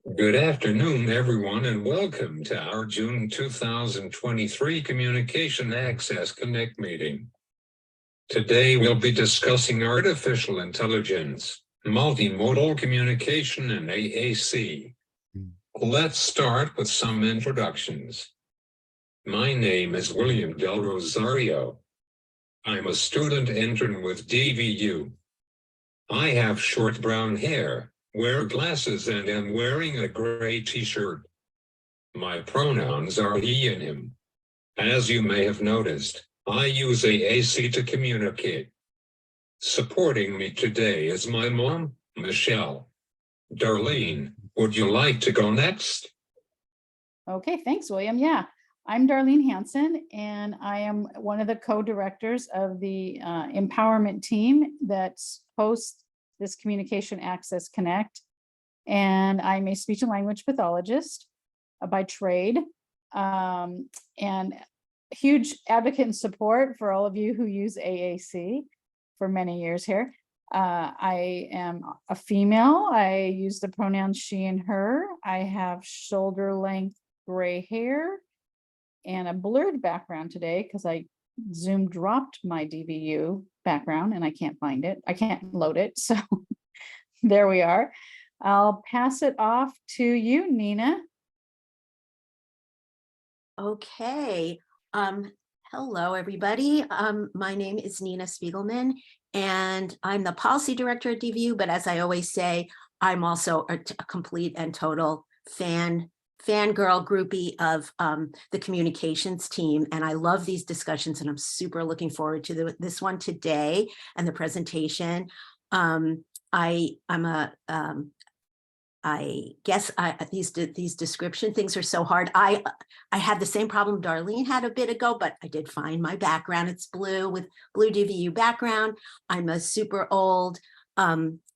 Good afternoon, everyone, and welcome to our June 2023 Communication Access Connect meeting. Today, we'll be discussing artificial intelligence, multimodal communication, and AAC. Let's start with some introductions. My name is William Del Rosario. I'm a student intern with DVU. I have short brown hair, wear glasses, and am wearing a gray t-shirt. My pronouns are he and him. As you may have noticed, I use AAC to communicate. Supporting me today is my mom, Michelle. Darlene, would you like to go next? Okay, thanks, William. Yeah, I'm Darlene Hansen, and I am one of the co-directors of the empowerment team that hosts this Communication Access Connect. And I'm a speech and language pathologist by trade, and huge advocate and support for all of you who use AAC for many years here. I am a female. I use the pronouns she and her. I have shoulder length gray hair and a blurred background today because I Zoom dropped my DVU background and I can't find it. I can't load it. So there we are. I'll pass it off to you, Nina. Okay. Hello, everybody. My name is Nina Spiegelman, and I'm the policy director at DVU. But as I always say, I'm also a complete and total fangirl groupie of the communications team. And I love these discussions, and I'm super looking forward to this one today and the presentation. I guess these description things are so hard. I had the same problem Darlene had a bit ago, but I did find my background. It's blue with blue DVU background. I'm a super old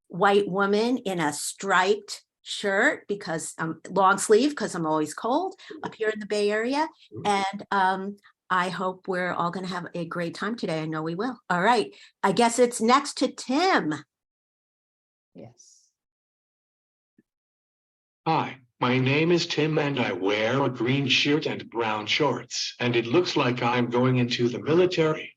white woman in a striped shirt because I'm long sleeve because I'm always cold up here in the Bay Area. And I hope we're all going to have a great time today. I know we will. All right. I guess it's next to Tim. Yes. Hi, my name is Tim and I wear a green shirt and brown shorts, and it looks like I'm going into the military.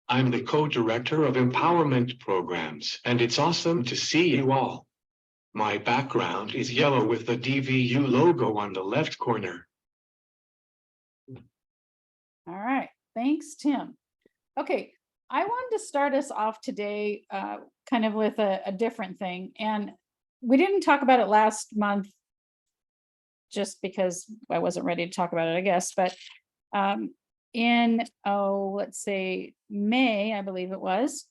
I'm the co-director of empowerment programs, and it's awesome to see you all. My background is yellow with the DVU logo on the left corner. All right. Thanks, Tim. Okay. I wanted to start us off today kind of with a different thing. And we didn't talk about it last month just because I wasn't ready to talk about it, I guess. But in, let's say May, I believe it was,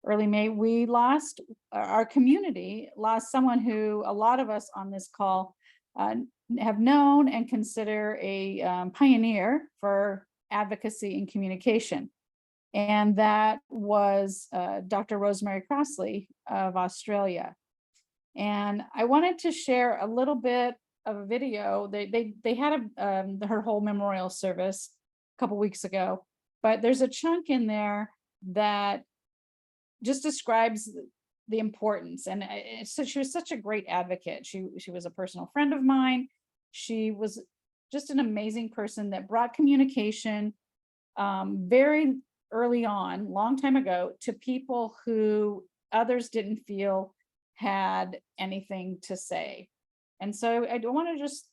early May, we lost, our community lost someone who a lot of us on this call have known and consider a pioneer for advocacy and communication. And that was Dr. Rosemary Crossley of Australia. And I wanted to share a little bit of a video. They had her whole memorial service a couple weeks ago, but there's a chunk in there that just describes the importance. And so she was such a great advocate. She was a personal friend of mine. She was just an amazing person that brought communication very early on, long time ago, to people who others didn't feel had anything to say. And so I don't want to just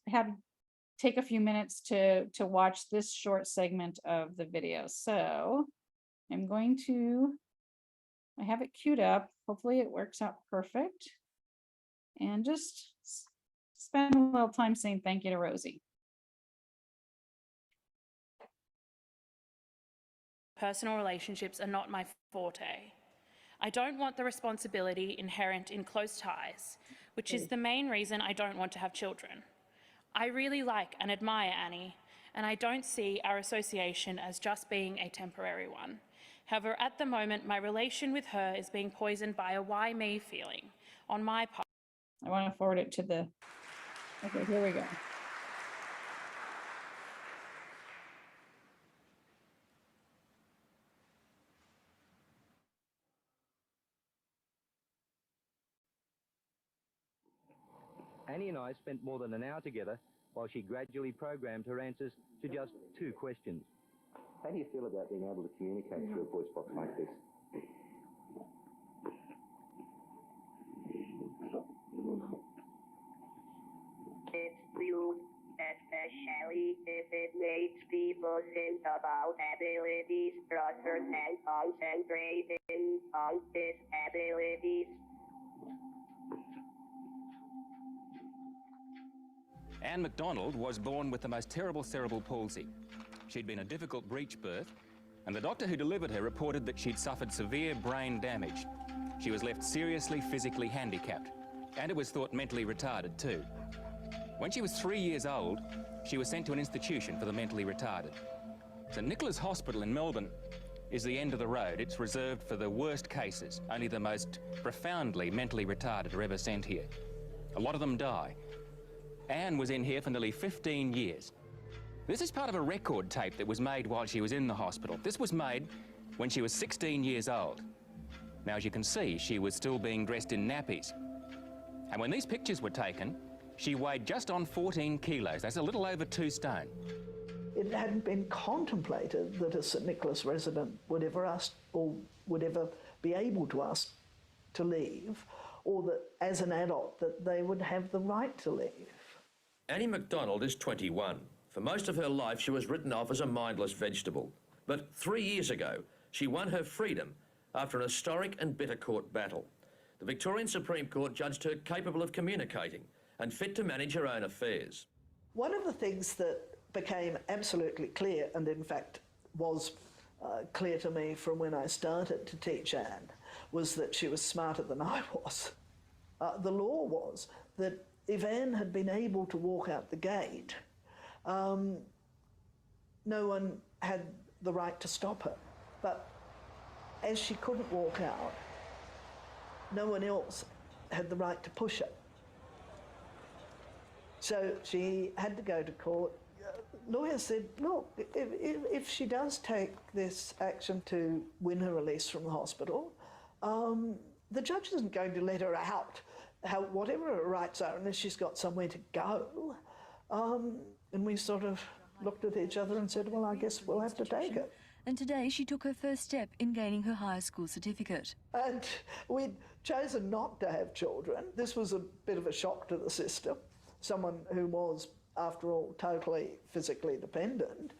take a few minutes to watch this short segment of the video. So I'm going to, I have it queued up. Hopefully it works out perfect. And just spend a little time saying thank you to Rosie. Personal relationships are not my forte. I don't want the responsibility inherent in close ties, which is the main reason I don't want to have children. I really like and admire Annie, and I don't see our association as just being a temporary one. However, at the moment, my relation with her is being poisoned by a why me feeling on my part. I want to forward it to the, okay, here we go. Annie and I spent more than an hour together while she gradually programmed her answers to just 2 questions. How do you feel about being able to communicate through a voice box like this? It's blue, especially if it makes people think about abilities rather than concentrating on disabilities. Anne MacDonald was born with the most terrible cerebral palsy. She'd been a difficult breech birth, and the doctor who delivered her reported that she'd suffered severe brain damage. She was left seriously physically handicapped, and it was thought mentally retarded too. When she was 3 years old, she was sent to an institution for the mentally retarded. St Nicholas Hospital in Melbourne is the end of the road. It's reserved for the worst cases. Only the most profoundly mentally retarded are ever sent here. A lot of them die. Anne was in here for nearly 15 years. This is part of a record tape that was made while she was in the hospital. This was made when she was 16 years old. Now, as you can see, she was still being dressed in nappies. And when these pictures were taken, she weighed just on 14 kilos. That's a little over 2 stone. It hadn't been contemplated that a St Nicholas resident would ever ask or would ever be able to ask to leave, or that as an adult that they would have the right to leave. Annie MacDonald is 21. For most of her life, she was written off as a mindless vegetable. But 3 years ago, she won her freedom after an historic and bitter court battle. The Victorian Supreme Court judged her capable of communicating and fit to manage her own affairs. One of the things that became absolutely clear, and in fact was clear to me from when I started to teach Anne, was that she was smarter than I was. The law was that if Anne had been able to walk out the gate, no one had the right to stop her. But as she couldn't walk out, no one else had the right to push her. So she had to go to court. Lawyers said, look, if she does take this action to win her release from the hospital, the judge isn't going to let her out, whatever her rights are, unless she's got somewhere to go. And we sort of looked at each other and said, well, I guess we'll have to take it. And today she took her first step in gaining her high school certificate. And we'd chosen not to have children. This was a bit of a shock to the system. Someone who was, after all, totally physically dependent.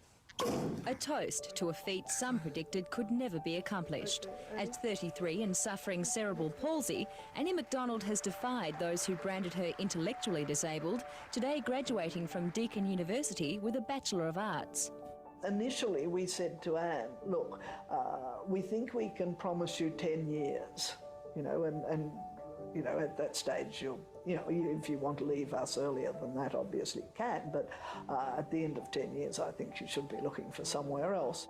A toast to a feat some predicted could never be accomplished. At 33 and suffering cerebral palsy, Annie MacDonald has defied those who branded her intellectually disabled, today graduating from Deakin University with a Bachelor of Arts. Initially, we said to Anne, look, we think we can promise you 10 years, and at that stage, if you want to leave us earlier than that, obviously you can, but at the end of 10 years, I think you should be looking for somewhere else.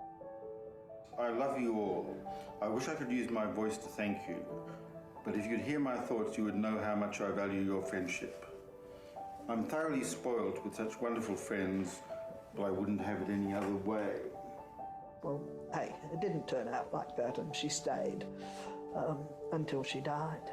I love you all. I wish I could use my voice to thank you, but if you'd hear my thoughts, you would know how much I value your friendship. I'm thoroughly spoiled with such wonderful friends, but I wouldn't have it any other way. Well, hey, it didn't turn out like that, and she stayed until she died.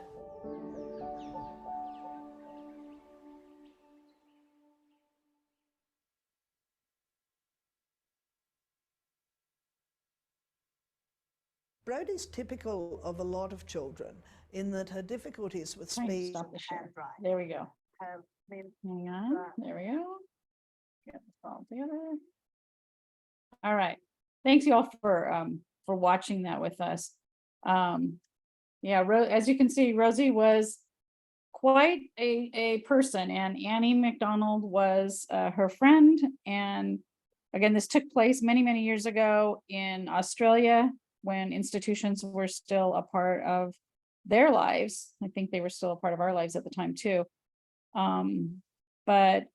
Brodie's typical of a lot of children in that her difficulties with speech. Stop the share. There we go. Hang on. There we go. Get this all together. All right. Thanks you all for watching that with us. Yeah, as you can see, Rosie was quite a person, and Annie MacDonald was her friend. And again, this took place many years ago in Australia, when institutions were still a part of their lives. I think they were still a part of our lives at the time too. But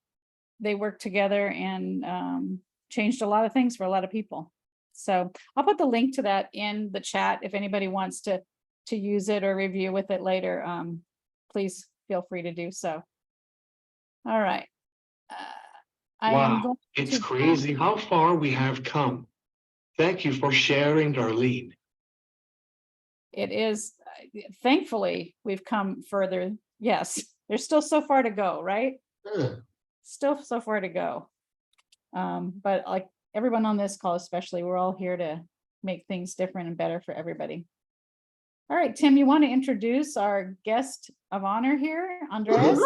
they worked together and changed a lot of things for a lot of people. So I'll put the link to that in the chat if anybody wants to use it or review with it later. Please feel free to do so. All right. Wow, it's crazy how far we have come. Thank you for sharing, Darlene. It is, thankfully, we've come further. Yes, there's still so far to go, right? Still so far to go. But like everyone on this call, especially, we're all here to make things different and better for everybody. All right, Tim, you want to introduce our guest of honor here, Andreas?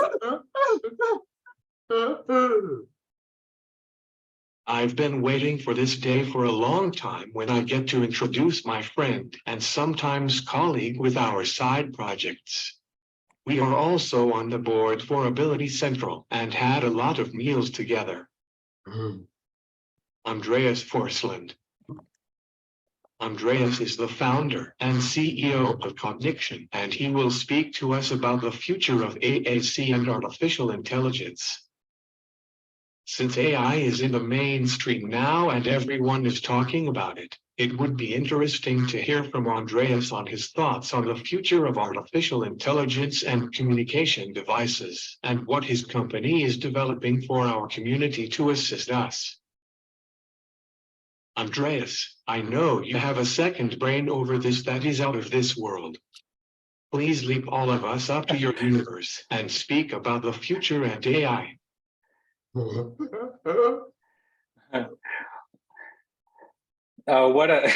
I've been waiting for this day for a long time when I get to introduce my friend and sometimes colleague with our side projects. We are also on the board for Ability Central and had a lot of meals together. Andreas Forsland. Andreas is the founder and CEO of Cognition, and he will speak to us about the future of AAC and artificial intelligence. Since AI is in the mainstream now and everyone is talking about it, it would be interesting to hear from Andreas on his thoughts on the future of artificial intelligence and communication devices, and what his company is developing for our community to assist us. Andreas, I know you have a second brain over this that is out of this world. Please leap all of us up to your universe and speak about the future and AI. What a,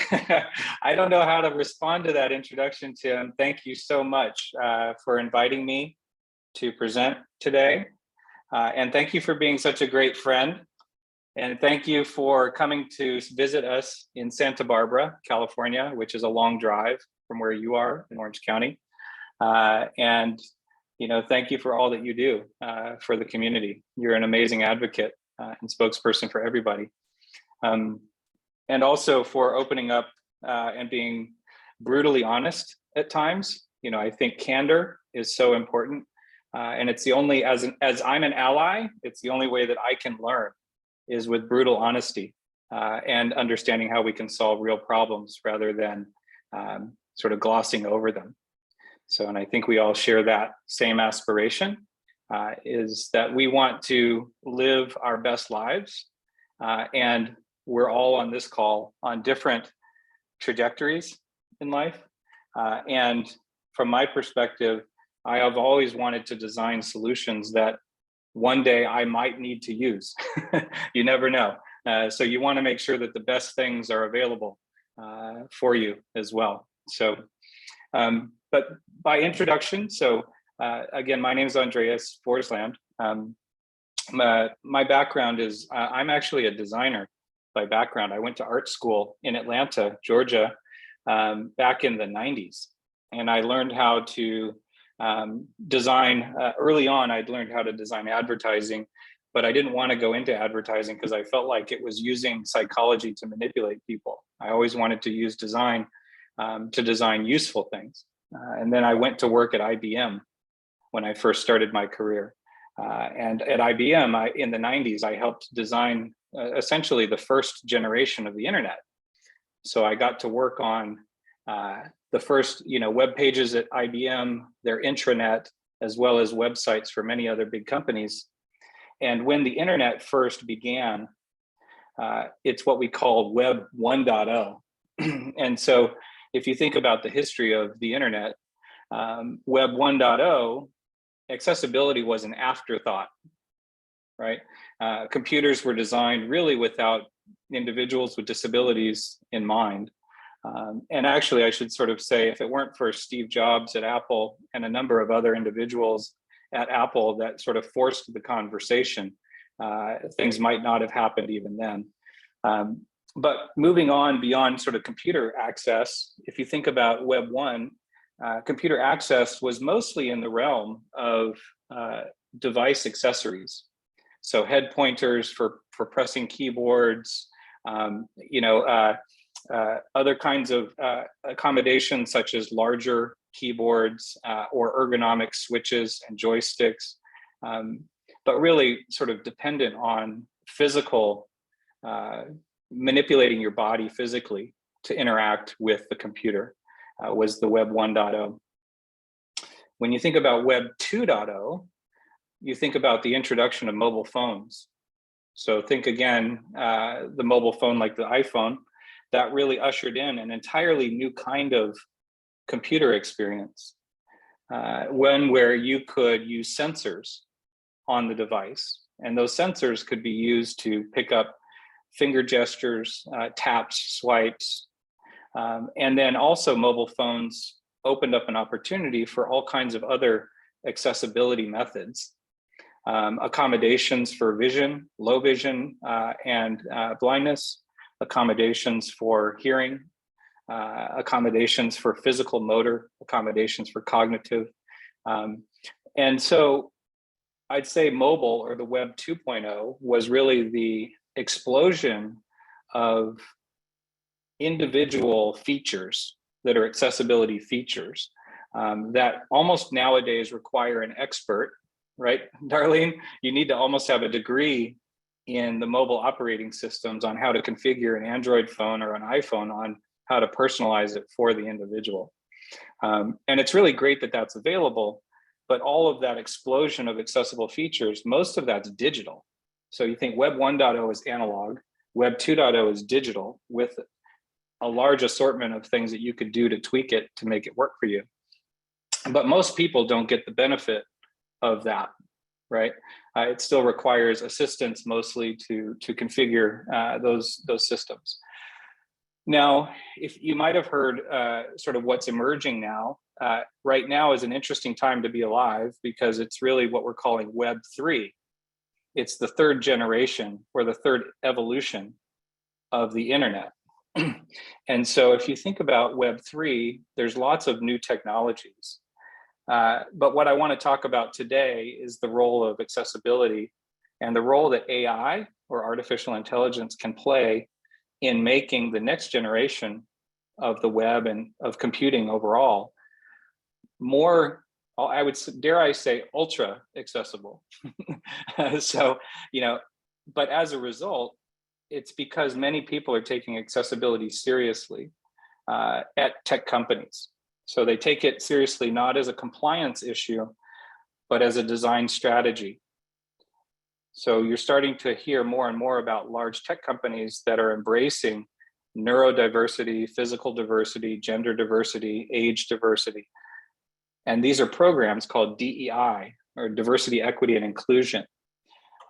I don't know how to respond to that introduction, Tim. Thank you so much for inviting me to present today. And thank you for being such a great friend. And thank you for coming to visit us in Santa Barbara, California, which is a long drive from where you are in Orange County. And you know, thank you for all that you do for the community. You're an amazing advocate and spokesperson for everybody. And also for opening up and being brutally honest at times. You know, I think candor is so important. And it's the only, as I'm an ally, it's the only way that I can learn is with brutal honesty and understanding how we can solve real problems rather than sort of glossing over them. So, and I think we all share that same aspiration, is that we want to live our best lives. And we're all on this call on different trajectories in life. And from my perspective, I have always wanted to design solutions that one day I might need to use. You never know. So you want to make sure that the best things are available for you as well. So, but by introduction, so again, my name is Andreas Forsland. My background is, I'm actually a designer by background. I went to art school in Atlanta, Georgia, back in the 90s. And I learned how to design, early on, I'd learned how to design advertising, but I didn't want to go into advertising because I felt like it was using psychology to manipulate people. I always wanted to use design to design useful things. And then I went to work at IBM when I first started my career. And at IBM, in the 90s, I helped design essentially the first generation of the internet. So I got to work on the first, web pages at IBM, their intranet, as well as websites for many other big companies. And when the internet first began, it's what we call Web 1.0. And so if you think about the history of the internet, Web 1.0, accessibility was an afterthought, right? Computers were designed really without individuals with disabilities in mind. And actually, I should sort of say, if it weren't for Steve Jobs at Apple and a number of other individuals at Apple that sort of forced the conversation, things might not have happened even then. But moving on beyond sort of computer access, if you think about Web 1, computer access was mostly in the realm of device accessories. So head pointers for pressing keyboards, other kinds of accommodations such as larger keyboards or ergonomic switches and joysticks, but really sort of dependent on physical, manipulating your body physically to interact with the computer was the Web 1.0. When you think about Web 2.0, you think about the introduction of mobile phones. So think again, the mobile phone like the iPhone, that really ushered in an entirely new kind of computer experience. one where you could use sensors on the device. And those sensors could be used to pick up finger gestures, taps, swipes. And then also mobile phones opened up an opportunity for all kinds of other accessibility methods. Accommodations for vision, low vision, and blindness, accommodations for hearing, accommodations for physical motor, accommodations for cognitive. And so I'd say mobile, or the Web 2.0, was really the explosion of individual features that are accessibility features that almost nowadays require an expert, right, Darlene? You need to almost have a degree in the mobile operating systems on how to configure an Android phone or an iPhone, on how to personalize it for the individual. And it's really great that that's available, but all of that explosion of accessible features, most of that's digital. So you think Web 1.0 is analog, Web 2.0 is digital, with a large assortment of things that you could do to tweak it to make it work for you. But most people don't get the benefit of that, right? It still requires assistance mostly to configure those systems. Now, if you might have heard sort of what's emerging now, right now is an interesting time to be alive, because it's really what we're calling Web 3. It's the third generation, or the third evolution of the internet. And so if you think about Web 3, there's lots of new technologies. But what I want to talk about today is the role of accessibility and the role that AI, or artificial intelligence, can play in making the next generation of the web and of computing overall more, I would dare I say, ultra accessible. So, you know, but as a result, it's because many people are taking accessibility seriously at tech companies. So they take it seriously, not as a compliance issue, but as a design strategy. So you're starting to hear more and more about large tech companies that are embracing neurodiversity, physical diversity, gender diversity, age diversity. And these are programs called DEI, or diversity, equity, and inclusion.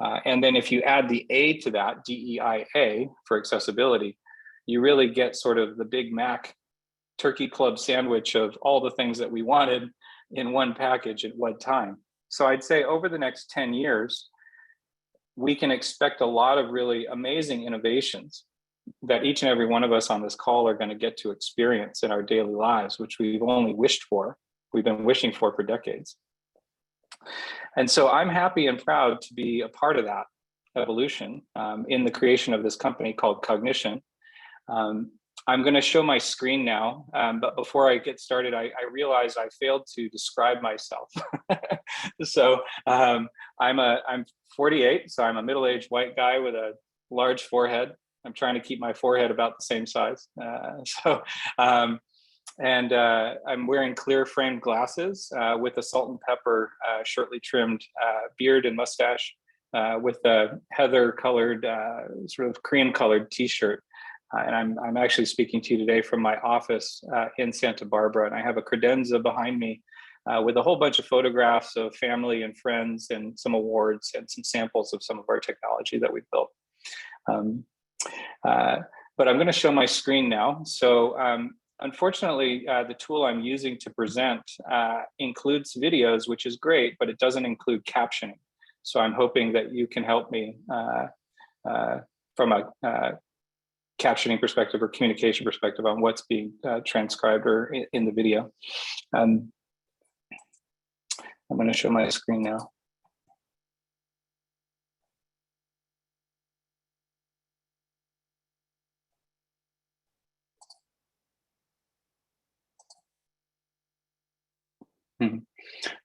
And then if you add the A to that, DEIA, for accessibility, you really get sort of the Big Mac turkey club sandwich of all the things that we wanted in one package at one time. So I'd say over the next 10 years, we can expect a lot of really amazing innovations that each and every one of us on this call are going to get to experience in our daily lives, which we've only wished for. We've been wishing for decades. And so I'm happy and proud to be a part of that evolution in the creation of this company called Cognition. I'm going to show my screen now, but before I get started, I realized I failed to describe myself. So I'm 48, so I'm a middle-aged white guy with a large forehead. I'm trying to keep my forehead about the same size. I'm wearing clear framed glasses with a salt and pepper shortly trimmed beard and mustache with a heather colored, sort of cream colored t-shirt. And I'm actually speaking to you today from my office in Santa Barbara, and I have a credenza behind me with a whole bunch of photographs of family and friends and some awards and some samples of some of our technology that we've built. But I'm going to show my screen now. So unfortunately, the tool I'm using to present includes videos, which is great, but it doesn't include captioning. So I'm hoping that you can help me from a captioning perspective or communication perspective on what's being transcribed or in the video. I'm going to show my screen now.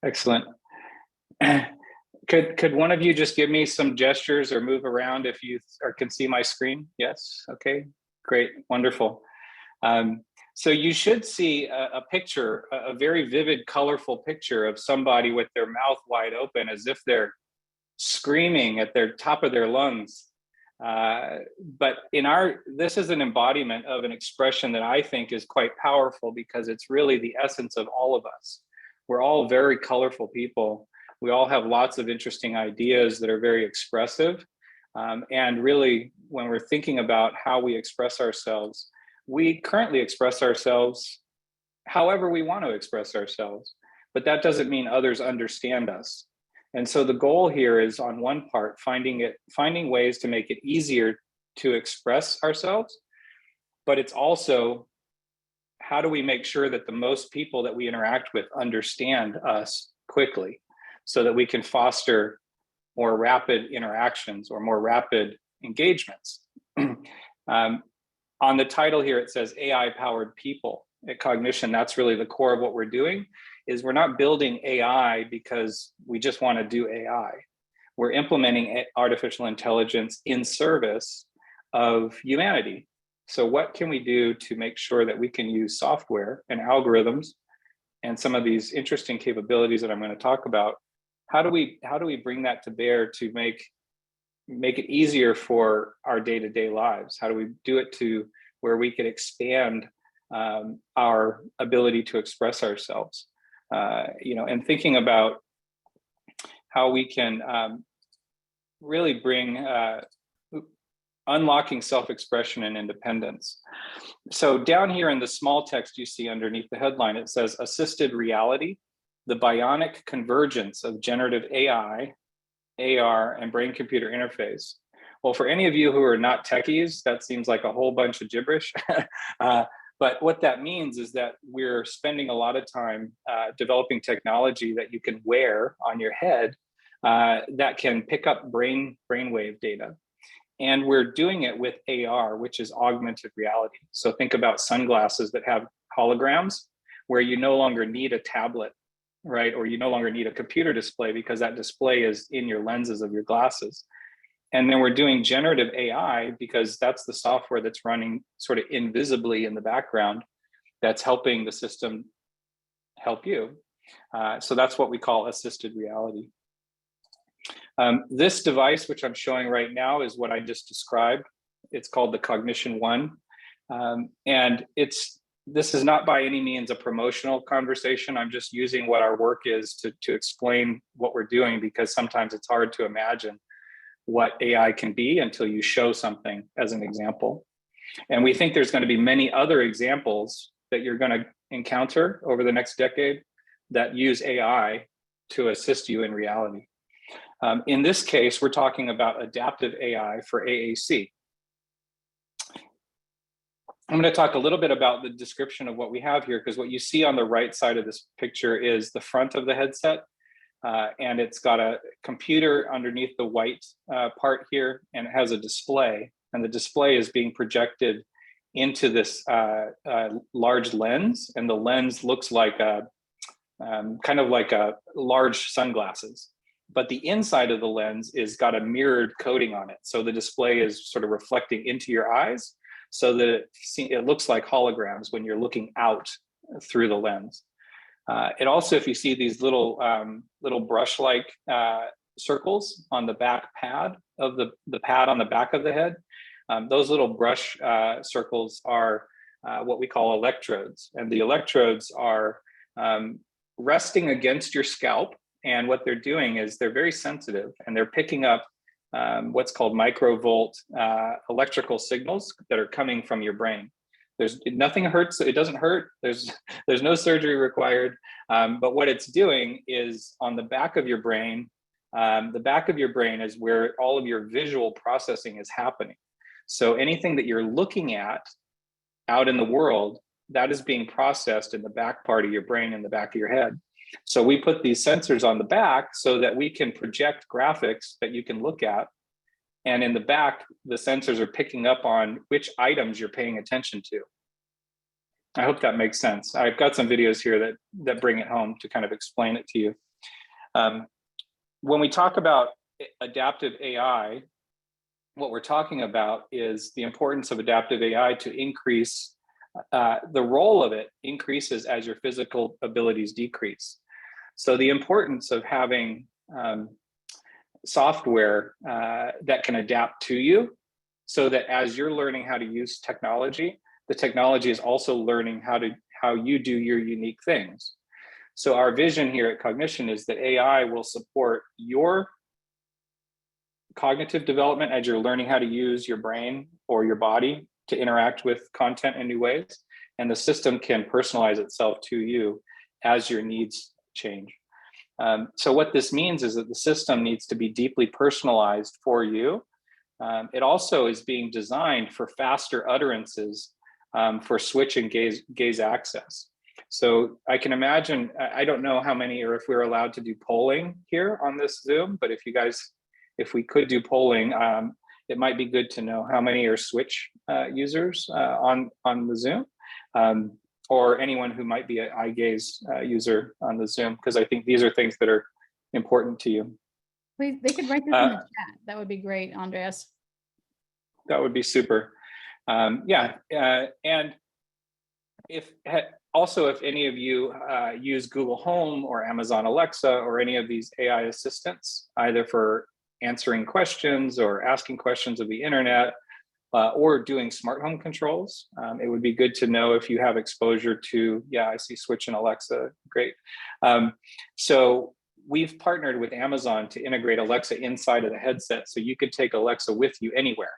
Excellent. Could one of you just give me some gestures or move around if you can see my screen? Yes. Okay. Great. Wonderful. So you should see a picture, a very vivid, colorful picture of somebody with their mouth wide open, as if they're screaming at their top of their lungs. But this is an embodiment of an expression that I think is quite powerful, because it's really the essence of all of us. We're all very colorful people. We all have lots of interesting ideas that are very expressive. And really, when we're thinking about how we express ourselves, we currently express ourselves however we want to express ourselves, but that doesn't mean others understand us. And so the goal here is, on one part, finding ways to make it easier to express ourselves, but it's also, how do we make sure that the most people that we interact with understand us quickly, so that we can foster more rapid interactions or more rapid engagements. On the title here, it says AI-powered people. At Cognition, that's really the core of what we're doing, is we're not building AI because we just want to do AI. We're implementing artificial intelligence in service of humanity. So what can we do to make sure that we can use software and algorithms and some of these interesting capabilities that I'm going to talk about? How do we bring that to bear to make it easier for our day-to-day lives? How do we do it to where we could expand our ability to express ourselves? And thinking about how we can really bring unlocking self-expression and independence. So down here in the small text you see underneath the headline, it says assisted reality, the bionic convergence of generative AI, AR, and brain-computer interface. Well, for any of you who are not techies, that seems like a whole bunch of gibberish. But what that means is that we're spending a lot of time developing technology that you can wear on your head that can pick up brainwave data. And we're doing it with AR, which is augmented reality. So think about sunglasses that have holograms, where you no longer need a tablet, right? Or you no longer need a computer display because that display is in your lenses of your glasses. And then we're doing generative AI because that's the software that's running sort of invisibly in the background that's helping the system help you. So that's what we call assisted reality. This device, which I'm showing right now, is what I just described. It's called the Cognition One. And this is not by any means a promotional conversation. I'm just using what our work is to explain what we're doing, because sometimes it's hard to imagine what AI can be until you show something as an example. And we think there's going to be many other examples that you're going to encounter over the next decade that use AI to assist you in reality. In this case, we're talking about adaptive AI for AAC. I'm going to talk a little bit about the description of what we have here, because what you see on the right side of this picture is the front of the headset. And it's got a computer underneath the white part here, and it has a display. And the display is being projected into this large lens. And the lens looks like kind of like a large sunglasses. But the inside of the lens is got a mirrored coating on it. So the display is sort of reflecting into your eyes, so that it looks like holograms when you're looking out through the lens. It also, if you see these little brush-like circles on the back pad of the pad on the back of the head, those little brush circles are what we call electrodes. And the electrodes are resting against your scalp. And what they're doing is they're very sensitive, and they're picking up what's called microvolt electrical signals that are coming from your brain. Nothing hurts. It doesn't hurt. There's no surgery required. But what it's doing is on the back of your brain. The back of your brain is where all of your visual processing is happening. So anything that you're looking at out in the world, that is being processed in the back part of your brain, in the back of your head. So we put these sensors on the back so that we can project graphics that you can look at. And in the back, the sensors are picking up on which items you're paying attention to. I hope that makes sense. I've got some videos here that bring it home to kind of explain it to you. When we talk about adaptive AI, what we're talking about is the importance of adaptive AI to increase, the role of it increases as your physical abilities decrease. So the importance of having software that can adapt to you, so that as you're learning how to use technology, the technology is also learning how you do your unique things. So our vision here at Cognition is that AI will support your cognitive development as you're learning how to use your brain or your body to interact with content in new ways. And the system can personalize itself to you as your needs change. So what this means is that the system needs to be deeply personalized for you. It also is being designed for faster utterances for switch and gaze access. So I can imagine, I don't know how many, or if we're allowed to do polling here on this Zoom, but if we could do polling, it might be good to know how many are switch users on the Zoom, or anyone who might be an eye gaze user on the Zoom, because I think these are things that are important to you. Please, they could write this in the chat. That would be great, Andreas. That would be super. And if any of you use Google Home or Amazon Alexa or any of these AI assistants, either for answering questions or asking questions of the internet, or doing smart home controls, it would be good to know if you have exposure to, yeah, I see Switch and Alexa, great. So we've partnered with Amazon to integrate Alexa inside of the headset, so you could take Alexa with you anywhere.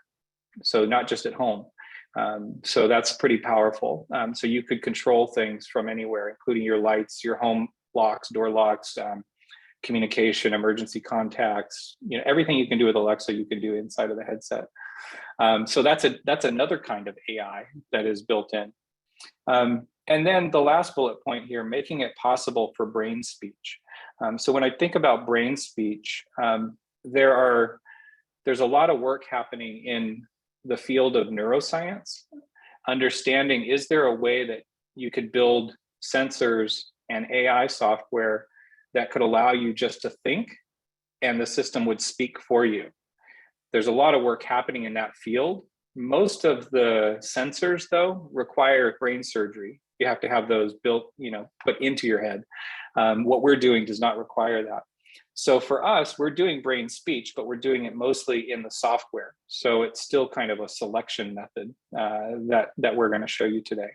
So not just at home. So that's pretty powerful. So you could control things from anywhere, including your lights, your home locks, door locks, communication, emergency contacts, everything you can do with Alexa, you can do inside of the headset. So that's another kind of AI that is built in. And then the last bullet point here, making it possible for brain speech. So when I think about brain speech, there's a lot of work happening in the field of neuroscience, understanding, is there a way that you could build sensors and AI software that could allow you just to think and the system would speak for you? There's a lot of work happening in that field. Most of the sensors, though, require brain surgery. You have to have those built, put into your head. What we're doing does not require that. So for us, we're doing brain speech, but we're doing it mostly in the software. So it's still kind of a selection method that we're going to show you today.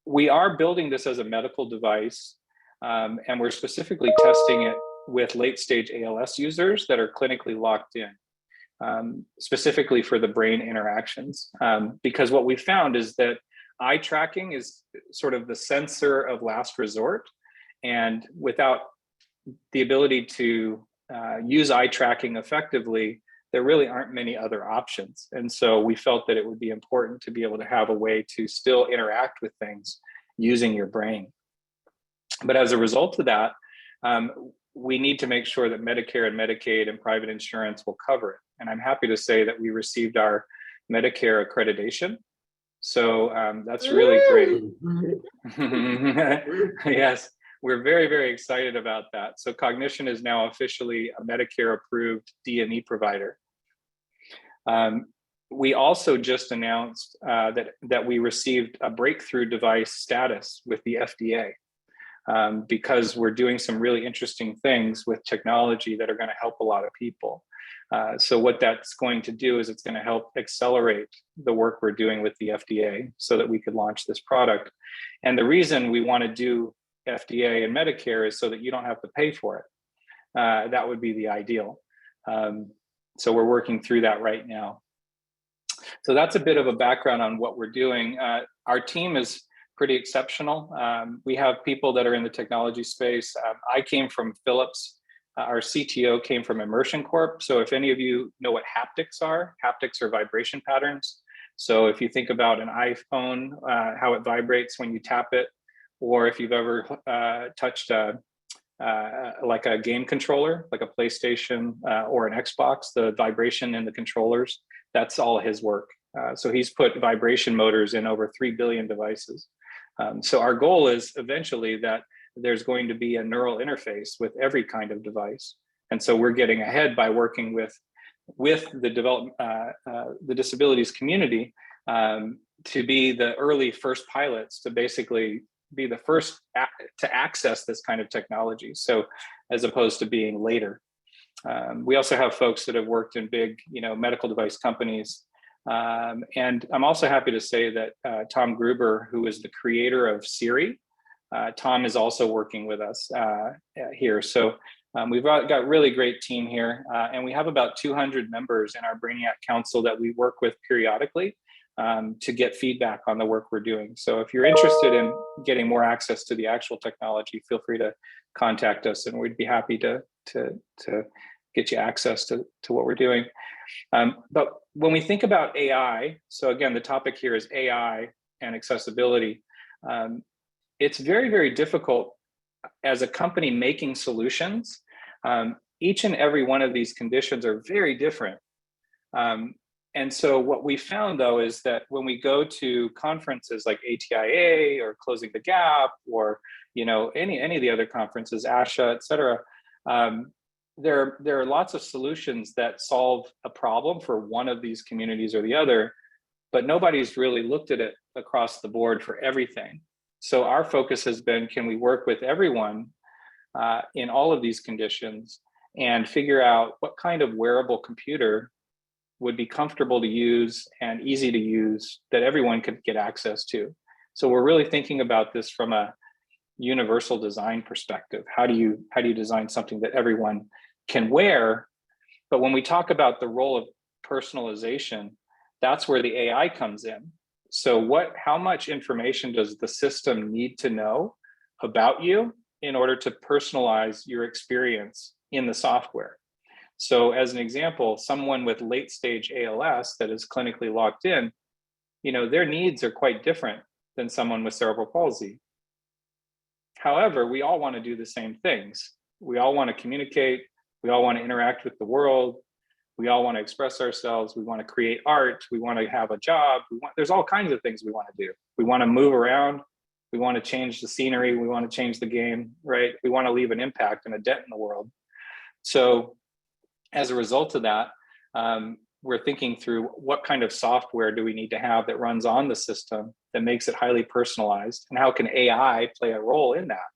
We are building this as a medical device, and we're specifically testing it with late-stage ALS users that are clinically locked in, specifically for the brain interactions. Because what we found is that eye tracking is sort of the sensor of last resort, and without the ability to use eye tracking effectively, there really aren't many other options. And so we felt that it would be important to be able to have a way to still interact with things using your brain. But as a result of that, we need to make sure that Medicare and Medicaid and private insurance will cover it. And I'm happy to say that we received our Medicare accreditation. So that's really great. Yes. We're very, very excited about that. So Cognition is now officially a Medicare-approved DME provider. We also just announced that we received a breakthrough device status with the FDA because we're doing some really interesting things with technology that are going to help a lot of people. So what that's going to do is it's going to help accelerate the work we're doing with the FDA so that we could launch this product. And the reason we want to do FDA and Medicare is so that you don't have to pay for it. That would be the ideal. So we're working through that right now. So that's a bit of a background on what we're doing. Our team is pretty exceptional. We have people that are in the technology space. I came from Philips. Our CTO came from Immersion Corp. So if any of you know what haptics are vibration patterns. So if you think about an iPhone, how it vibrates when you tap it, or if you've ever touched like a game controller, like a PlayStation or an Xbox, the vibration in the controllers, that's all his work. So he's put vibration motors in over 3 billion devices. So our goal is eventually that there's going to be a neural interface with every kind of device. And so we're getting ahead by working with the disabilities community to be the early first pilots to basically be the first to access this kind of technology. So as opposed to being later. We also have folks that have worked in big, medical device companies. And I'm also happy to say that Tom Gruber, who is the creator of Siri, Tom is also working with us here. So we've got a really great team here, and we have about 200 members in our Brainiac Council that we work with periodically to get feedback on the work we're doing. So if you're interested in getting more access to the actual technology, feel free to contact us, and we'd be happy to get you access to what we're doing. But when we think about AI, so again, the topic here is AI and accessibility. It's very, very difficult as a company making solutions. Each and every one of these conditions are very different. And so what we found, though, is that when we go to conferences like ATIA or Closing the Gap, or any of the other conferences, ASHA, et cetera, there are lots of solutions that solve a problem for one of these communities or the other, but nobody's really looked at it across the board for everything. So our focus has been, can we work with everyone in all of these conditions and figure out what kind of wearable computer would be comfortable to use and easy to use that everyone could get access to. So we're really thinking about this from a universal design perspective. How do you design something that everyone can wear? But when we talk about the role of personalization, that's where the AI comes in. So how much information does the system need to know about you in order to personalize your experience in the software? So as an example, someone with late stage ALS that is clinically locked in, their needs are quite different than someone with cerebral palsy. However, we all want to do the same things. We all want to communicate. We all want to interact with the world. We all want to express ourselves. We want to create art. We want to have a job. There's all kinds of things we want to do. We want to move around. We want to change the scenery. We want to change the game, right? We want to leave an impact and a dent in the world. So as a result of that, we're thinking through what kind of software do we need to have that runs on the system that makes it highly personalized, and how can AI play a role in that?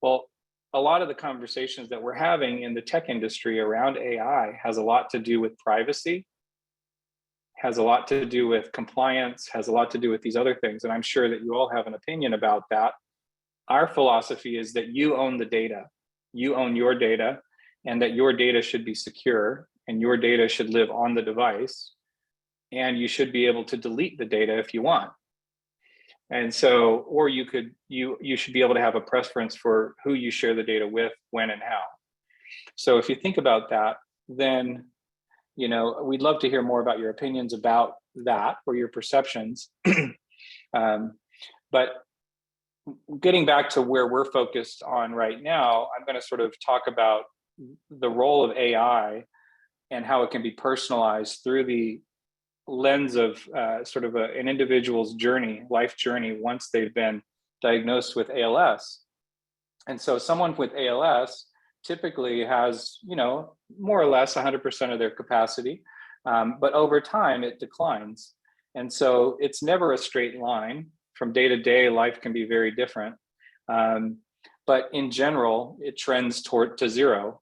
Well, a lot of the conversations that we're having in the tech industry around AI has a lot to do with privacy, has a lot to do with compliance, has a lot to do with these other things. And I'm sure that you all have an opinion about that. Our philosophy is that you own the data, you own your data, and that your data should be secure, and your data should live on the device, and you should be able to delete the data if you want. And so, or you should be able to have a preference for who you share the data with, when, and how. So if you think about that, then, we'd love to hear more about your opinions about that or your perceptions. But getting back to where we're focused on right now, I'm going to sort of talk about the role of AI and how it can be personalized through the lens of sort of an individual's journey, life journey, once they've been diagnosed with ALS. And so someone with ALS typically has, more or less 100% of their capacity, but over time it declines. And so it's never a straight line. From day to day, life can be very different. But in general, it trends to zero.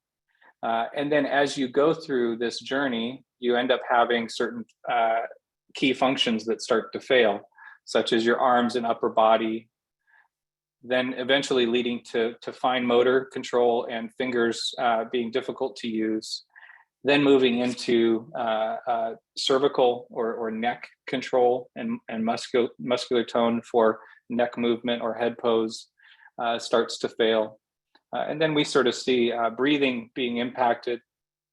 And then as you go through this journey, you end up having certain key functions that start to fail, such as your arms and upper body, then eventually leading to fine motor control and fingers being difficult to use, then moving into cervical or neck control and muscular tone for neck movement or head pose starts to fail. And then we sort of see breathing being impacted,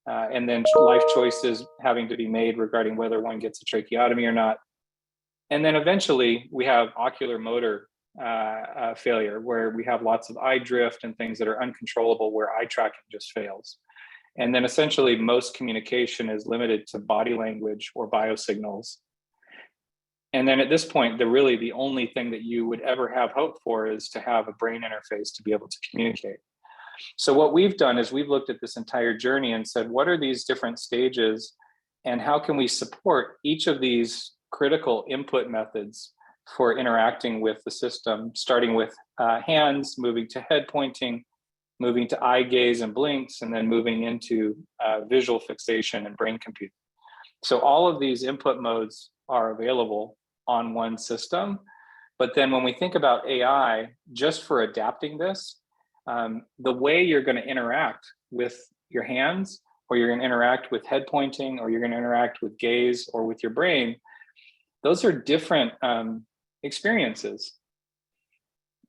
and then life choices having to be made regarding whether one gets a tracheotomy or not. And then eventually we have ocular motor failure, where we have lots of eye drift and things that are uncontrollable, where eye tracking just fails. And then essentially most communication is limited to body language or biosignals. And then at this point, the only thing that you would ever have hope for is to have a brain interface to be able to communicate. So what we've done is we've looked at this entire journey and said, what are these different stages, and how can we support each of these critical input methods for interacting with the system, starting with hands, moving to head pointing, moving to eye gaze and blinks, and then moving into visual fixation and brain computing. So all of these input modes are available on one system, But then when we think about AI, just for adapting this, the way you're going to interact with your hands, or you're going to interact with head pointing, or you're going to interact with gaze or with your brain, those are different experiences,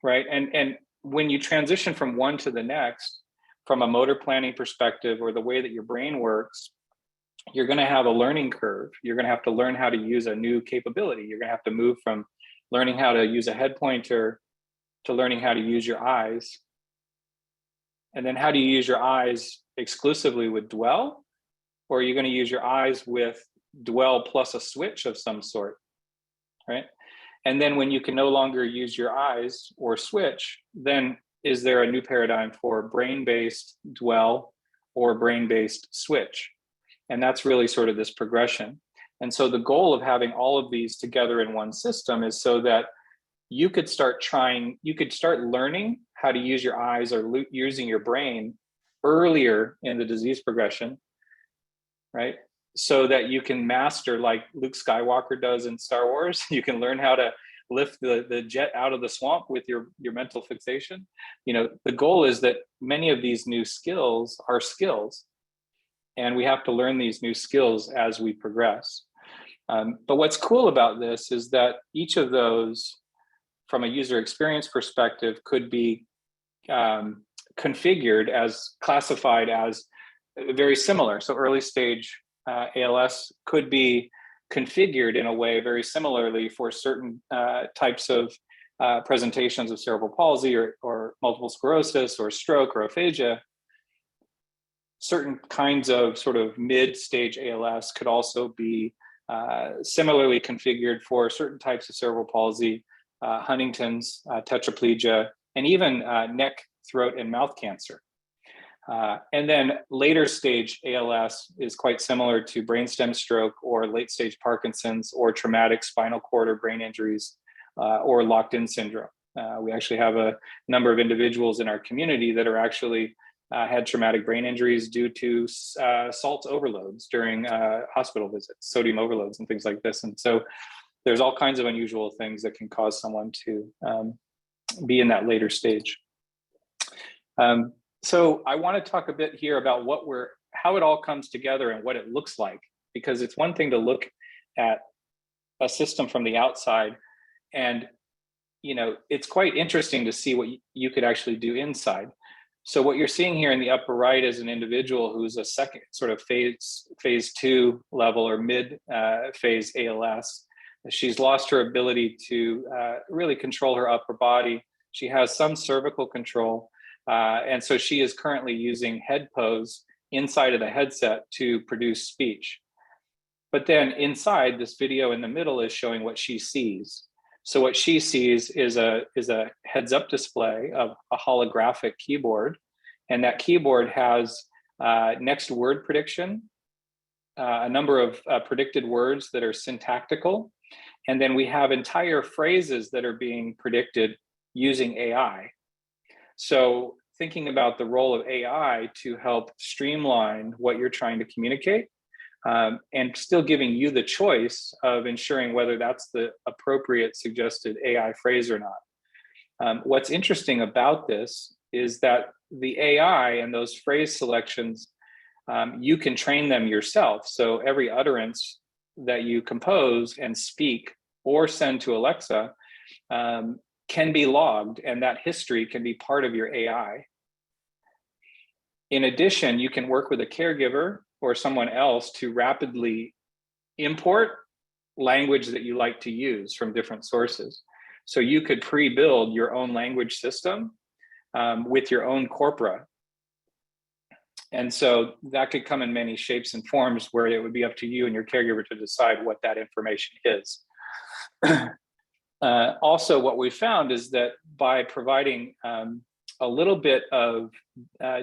right? And when you transition from one to the next, from a motor planning perspective or the way that your brain works, you're going to have a learning curve. You're going to have to learn how to use a new capability. You're going to have to move from learning how to use a head pointer to learning how to use your eyes. And then how do you use your eyes exclusively with dwell? Or are you going to use your eyes with dwell plus a switch of some sort, right? And then when you can no longer use your eyes or switch, then is there a new paradigm for brain-based dwell or brain-based switch? And that's really sort of this progression. And so the goal of having all of these together in one system is so that you could start learning how to use your eyes or using your brain earlier in the disease progression, right? So that you can master, like Luke Skywalker does in Star Wars, you can learn how to lift the jet out of the swamp with your mental fixation. The goal is that many of these new skills are skills, and we have to learn these new skills as we progress. But what's cool about this is that each of those, from a user experience perspective, could be configured as, classified as very similar. So early stage ALS could be configured in a way very similarly for certain types of presentations of cerebral palsy or multiple sclerosis or stroke or aphasia. Certain kinds of sort of mid-stage ALS could also be similarly configured for certain types of cerebral palsy, Huntington's, tetraplegia, and even neck, throat, and mouth cancer. And then later stage ALS is quite similar to brainstem stroke or late stage Parkinson's or traumatic spinal cord or brain injuries or locked-in syndrome. We actually have a number of individuals in our community that are actually had traumatic brain injuries due to salt overloads during hospital visits, sodium overloads and things like this. And so there's all kinds of unusual things that can cause someone to be in that later stage. So I want to talk a bit here about how it all comes together and what it looks like, because it's one thing to look at a system from the outside, and it's quite interesting to see what you could actually do inside. So what you're seeing here in the upper right is an individual who's a second sort of phase 2 level or mid phase ALS. She's lost her ability to really control her upper body. She has some cervical control. And so she is currently using head pose inside of the headset to produce speech. But then inside, this video in the middle is showing what she sees. So what she sees is a heads-up display of a holographic keyboard. And that keyboard has next word prediction, a number of predicted words that are syntactical. And then we have entire phrases that are being predicted using AI. So thinking about the role of AI to help streamline what you're trying to communicate, and still giving you the choice of ensuring whether that's the appropriate suggested AI phrase or not. What's interesting about this is that the AI and those phrase selections, you can train them yourself. So every utterance that you compose and speak or send to Alexa can be logged, and that history can be part of your AI. In addition, you can work with a caregiver or someone else to rapidly import language that you like to use from different sources. So you could pre-build your own language system with your own corpora. And so that could come in many shapes and forms where it would be up to you and your caregiver to decide what that information is. Also, what we found is that by providing a little bit of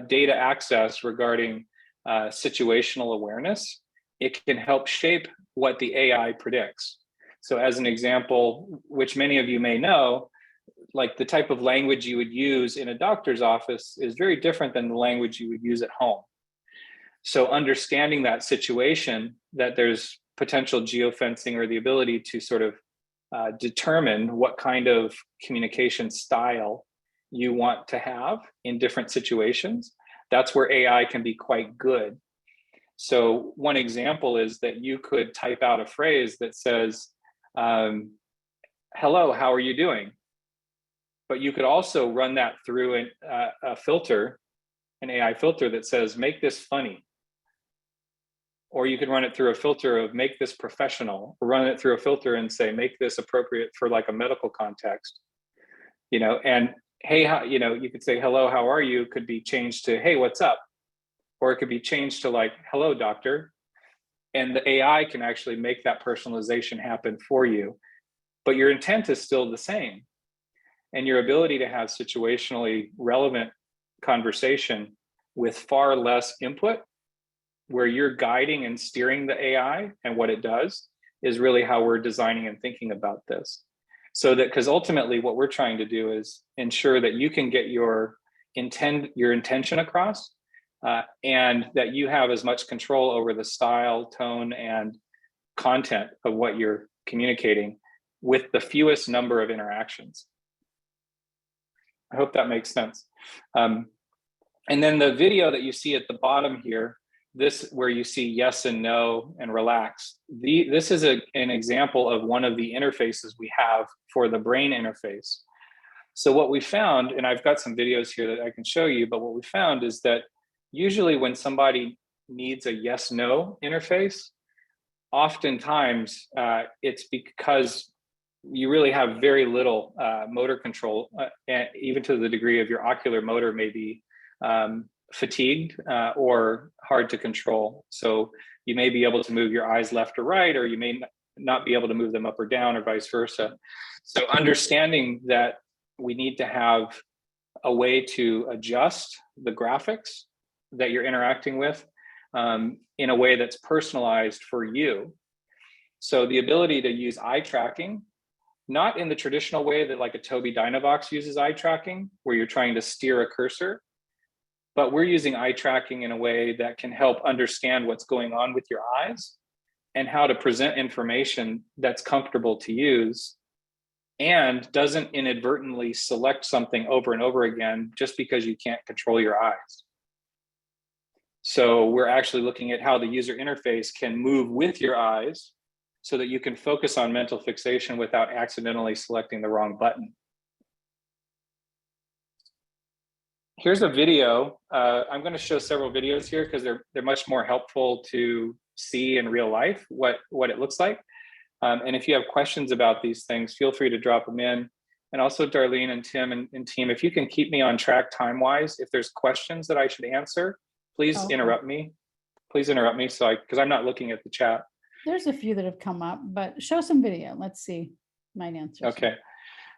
data access regarding situational awareness, it can help shape what the AI predicts. So as an example, which many of you may know, like the type of language you would use in a doctor's office is very different than the language you would use at home. So understanding that situation, that there's potential geofencing or the ability to sort of determine what kind of communication style you want to have in different situations, that's where AI can be quite good. So one example is that you could type out a phrase that says, hello, how are you doing? But you could also run that through a filter, an AI filter that says, make this funny. Or you could run it through a filter of make this professional, or run it through a filter and say, make this appropriate for like a medical context, and hey, you could say, hello, how are you? Could be changed to, hey, what's up? Or it could be changed to like, hello, doctor. And the AI can actually make that personalization happen for you. But your intent is still the same. And your ability to have situationally relevant conversation with far less input, where you're guiding and steering the AI and what it does, is really how we're designing and thinking about this. So that, because ultimately what we're trying to do is ensure that you can get your intention across, and that you have as much control over the style, tone, and content of what you're communicating with the fewest number of interactions. I hope that makes sense. And then the video that you see at the bottom here, this where you see yes and no and relax. This is an example of one of the interfaces we have for the brain interface. So what we found, and I've got some videos here that I can show you, but what we found is that usually when somebody needs a yes-no interface, oftentimes it's because you really have very little motor control, and even to the degree of your ocular motor may be fatigued or hard to control. So you may be able to move your eyes left or right, or you may not be able to move them up or down, or vice versa. So understanding that we need to have a way to adjust the graphics that you're interacting with in a way that's personalized for you. So the ability to use eye tracking, not in the traditional way that like a Tobii Dynavox uses eye tracking, where you're trying to steer a cursor, but we're using eye tracking in a way that can help understand what's going on with your eyes and how to present information that's comfortable to use and doesn't inadvertently select something over and over again just because you can't control your eyes. So we're actually looking at how the user interface can move with your eyes so that you can focus on mental fixation without accidentally selecting the wrong button. Here's a video. I'm going to show several videos here because they're much more helpful to see in real life what it looks like. And if you have questions about these things, feel free to drop them in. And also Darlene and Tim and team, if you can keep me on track time-wise, if there's questions that I should answer, please interrupt me. Please interrupt me because I'm not looking at the chat. There's a few that have come up, but show some video. Let's see. Might answer. Okay.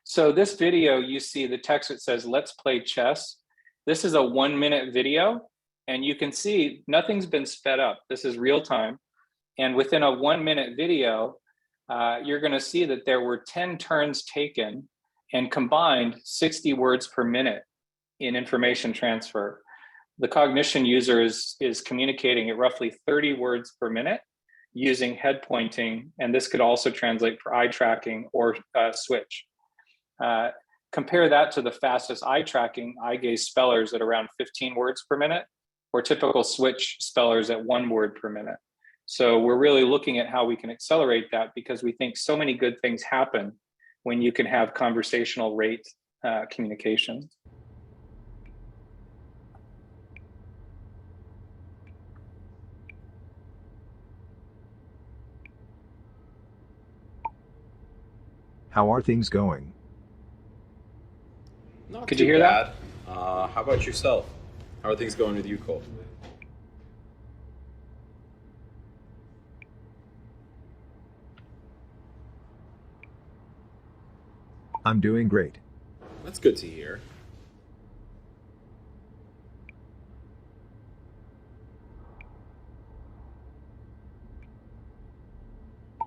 So this video, you see the text that says, let's play chess. This is a 1-minute video, and you can see nothing's been sped up. This is real time. And within a 1-minute video, you're going to see that there were 10 turns taken and combined 60 words per minute in information transfer. The cognition user is communicating at roughly 30 words per minute using head pointing, and this could also translate for eye tracking or switch. Compare that to the fastest eye tracking, eye gaze spellers at around 15 words per minute, or typical switch spellers at 1 word per minute. So we're really looking at how we can accelerate that because we think so many good things happen when you can have conversational rate communication. How are things going? Not Could too you hear bad. that? How about yourself? How are things going with you, Cole? I'm doing great. That's good to hear.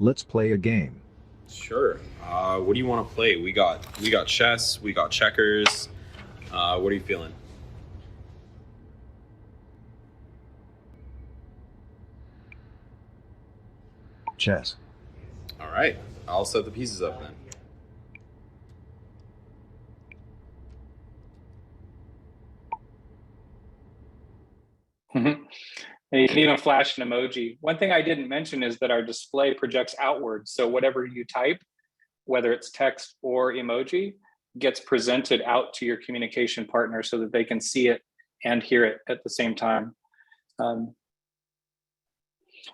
Let's play a game. Sure. What do you want to play? We got chess, we got checkers. What are you feeling? Chess. All right. I'll set the pieces up then. And you can even flash an emoji. One thing I didn't mention is that our display projects outward. So whatever you type, whether it's text or emoji, gets presented out to your communication partner so that they can see it and hear it at the same time.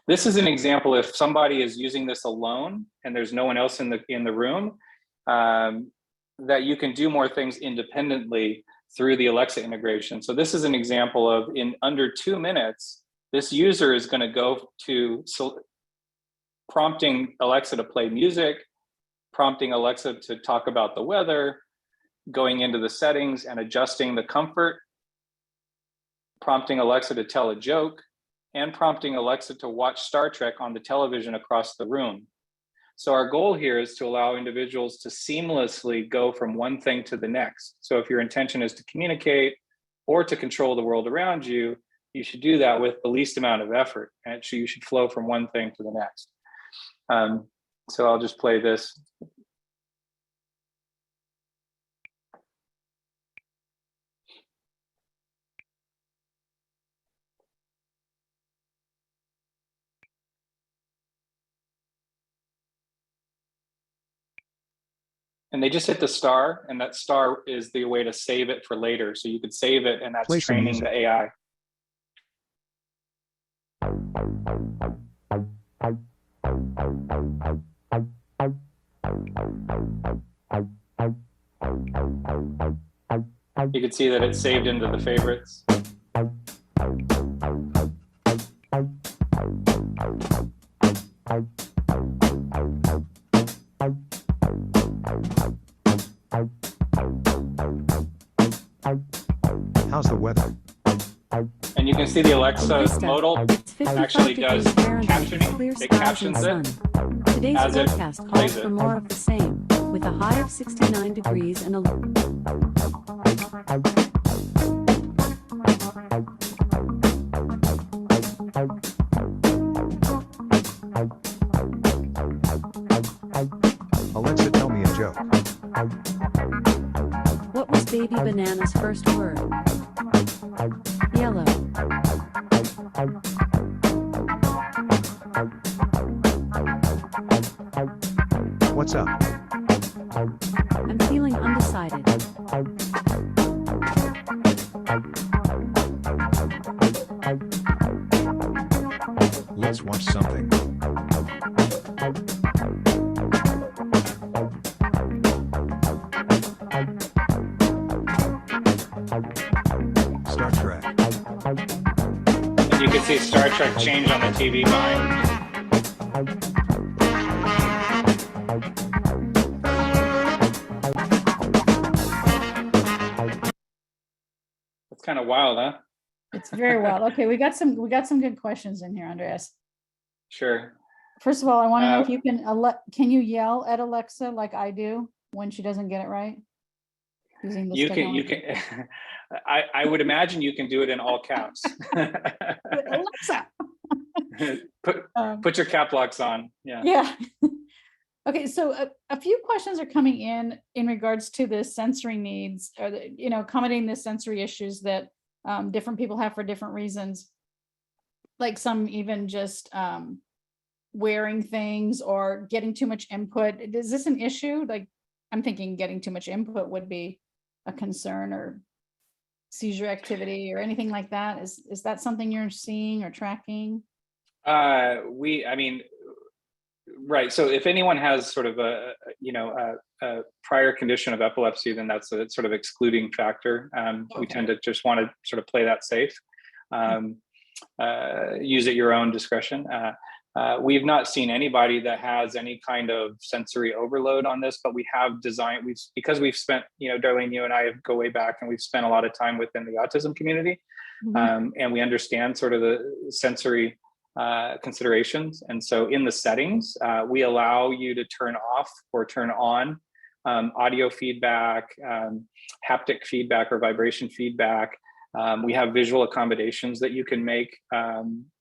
This is an example if somebody is using this alone and there's no one else in the room, that you can do more things independently through the Alexa integration. So this is an example of in under 2 minutes, this user is going to go to prompting Alexa to play music, prompting Alexa to talk about the weather, going into the settings and adjusting the comfort, prompting Alexa to tell a joke, and prompting Alexa to watch Star Trek on the television across the room. So our goal here is to allow individuals to seamlessly go from one thing to the next. So if your intention is to communicate or to control the world around you, you should do that with the least amount of effort. And you should flow from one thing to the next. So I'll just play this. And they just hit the star, and that star is the way to save it for later. So you could save it, and that's Play some training music. the AI. You can see that it's saved into the favorites. How's the weather? And you can see the Alexa Vista. modal It's 55 actually does degrees Fahrenheit, captioning. clear It skies and captions sun. it Today's as it forecast calls plays for it. more of the same, with a high of 69 degrees and a Alexa, tell me a joke. What was Baby Banana's first word? Yellow. What's up? I'm feeling undecided. Let's watch something. Star Trek. And you can see Star Trek change on the TV behind. It's kind of wild, huh? It's very well. Okay, we got some good questions in here, Andreas. Sure. First of all, I want to know if you can you yell at Alexa like I do when she doesn't get it right? Using this You technology? can. I would imagine you can do it in all caps. Alexa. Put your cap locks on. Yeah. Yeah. Okay, so a few questions are coming in regards to the sensory needs, or accommodating the sensory issues that different people have for different reasons. Like some even just wearing things or getting too much input. Is this an issue? Like, I'm thinking getting too much input would be a concern, or seizure activity or anything like that. Is that something you're seeing or tracking? Right. So if anyone has sort of a prior condition of epilepsy, then that's a sort of excluding factor. We tend to just want to sort of play that safe. Use at your own discretion. We've not seen anybody that has any kind of sensory overload on this, but we have designed, because we've spent, Darlene, you and I go way back, and we've spent a lot of time within the autism community, and we understand sort of the sensory considerations. And so in the settings, we allow you to turn off or turn on audio feedback, haptic feedback or vibration feedback, We have visual accommodations that you can make.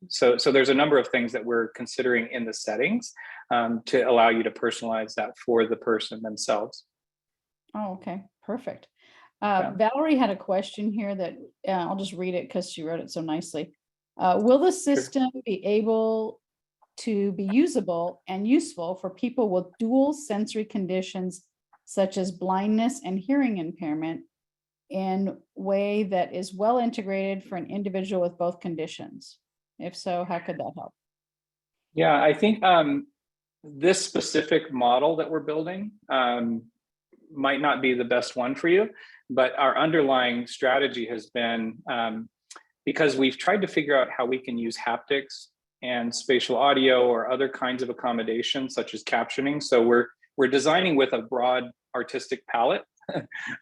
So there's a number of things that we're considering in the settings to allow you to personalize that for the person themselves. Oh, okay, perfect. Yeah. Valerie had a question here that I'll just read it because she wrote it so nicely. Will the system be able to be usable and useful for people with dual sensory conditions such as blindness and hearing impairment in way that is well integrated for an individual with both conditions? If so, how could that help? Yeah, I think this specific model that we're building might not be the best one for you, but our underlying strategy has been, because we've tried to figure out how we can use haptics and spatial audio or other kinds of accommodations such as captioning. So we're designing with a broad artistic palette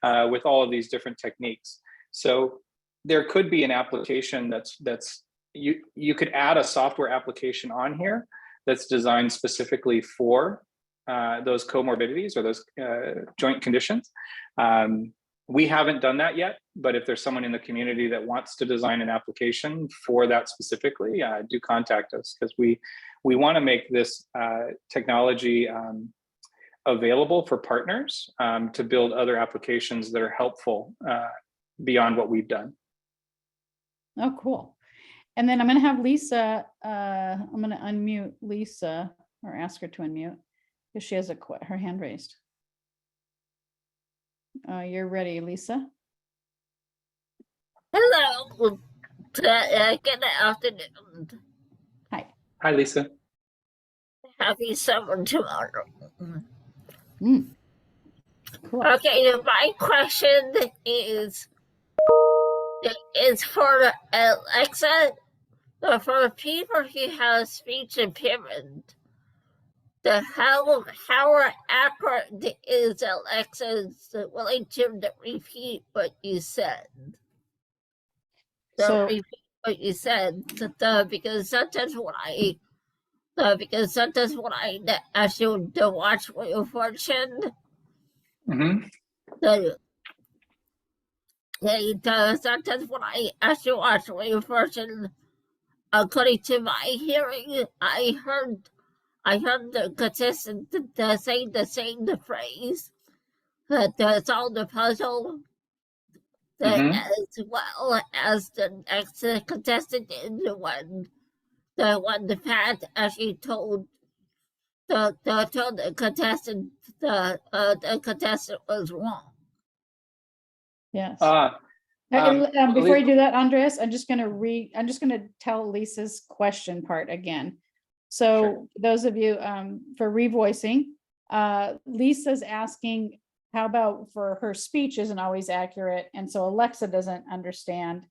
with all of these different techniques. So there could be an application that's you could add a software application on here that's designed specifically for those comorbidities or those joint conditions. We haven't done that yet, but if there's someone in the community that wants to design an application for that specifically, do contact us, because we want to make this technology available for partners to build other applications that are helpful beyond what we've done. Oh, cool. And then I'm going to have Lisa, I'm going to unmute Lisa or ask her to unmute because she has her hand raised. You're ready, Lisa. Hello. Good afternoon. Hi. Hi, Lisa. Happy summer tomorrow. Cool. Okay, my question is for Alexa, for people who have speech impairment. How accurate is Alexa willing to repeat what you said? So repeat what you said, because sometimes when I ask you to watch Wheel of Fortune, sometimes when I ask you to watch Wheel of Fortune, according to my hearing, I heard the contestant saying the phrase that solve the puzzle, as well as the next contestant did when the Pat actually told the contestant the contestant was wrong. Yes. Before you do that, Andres, I'm just going to tell Lisa's question part again. So those of you for revoicing, Lisa's asking, how about for her speech isn't always accurate, and so Alexa doesn't understand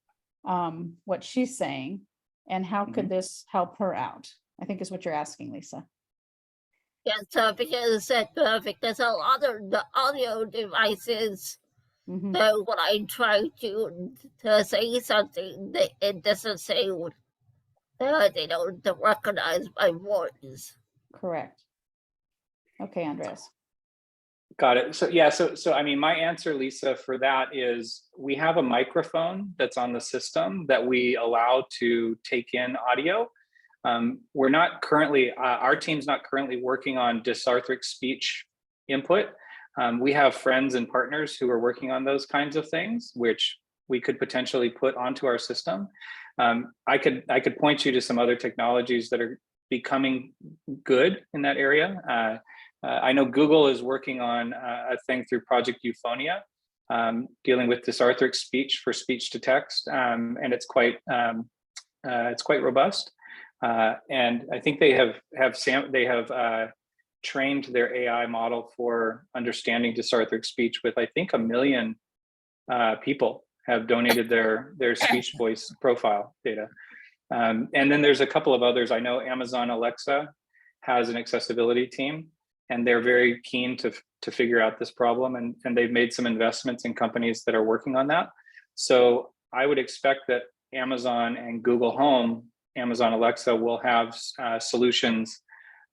what she's saying, and how could this help her out? I think is what you're asking, Lisa. Yes, because a lot of the audio devices, when I try to say something, it doesn't say. They don't recognize my voice. Correct. Okay, Andres. Got it. So yeah, so I mean, my answer, Lisa, for that is we have a microphone that's on the system that we allow to take in audio. We're not currently, our team's not currently working on dysarthric speech input. We have friends and partners who are working on those kinds of things, which we could potentially put onto our system. I could point you to some other technologies that are becoming good in that area. I know Google is working on a thing through Project Euphonia, dealing with dysarthric speech for speech to text, and it's quite robust. And I think they have trained their AI model for understanding dysarthric speech with, I think, 1 million people have donated their speech voice profile data. And then there's a couple of others. I know Amazon Alexa has an accessibility team, and they're very keen to figure out this problem, and they've made some investments in companies that are working on that. So I would expect that Amazon and Google Home, Amazon Alexa will have solutions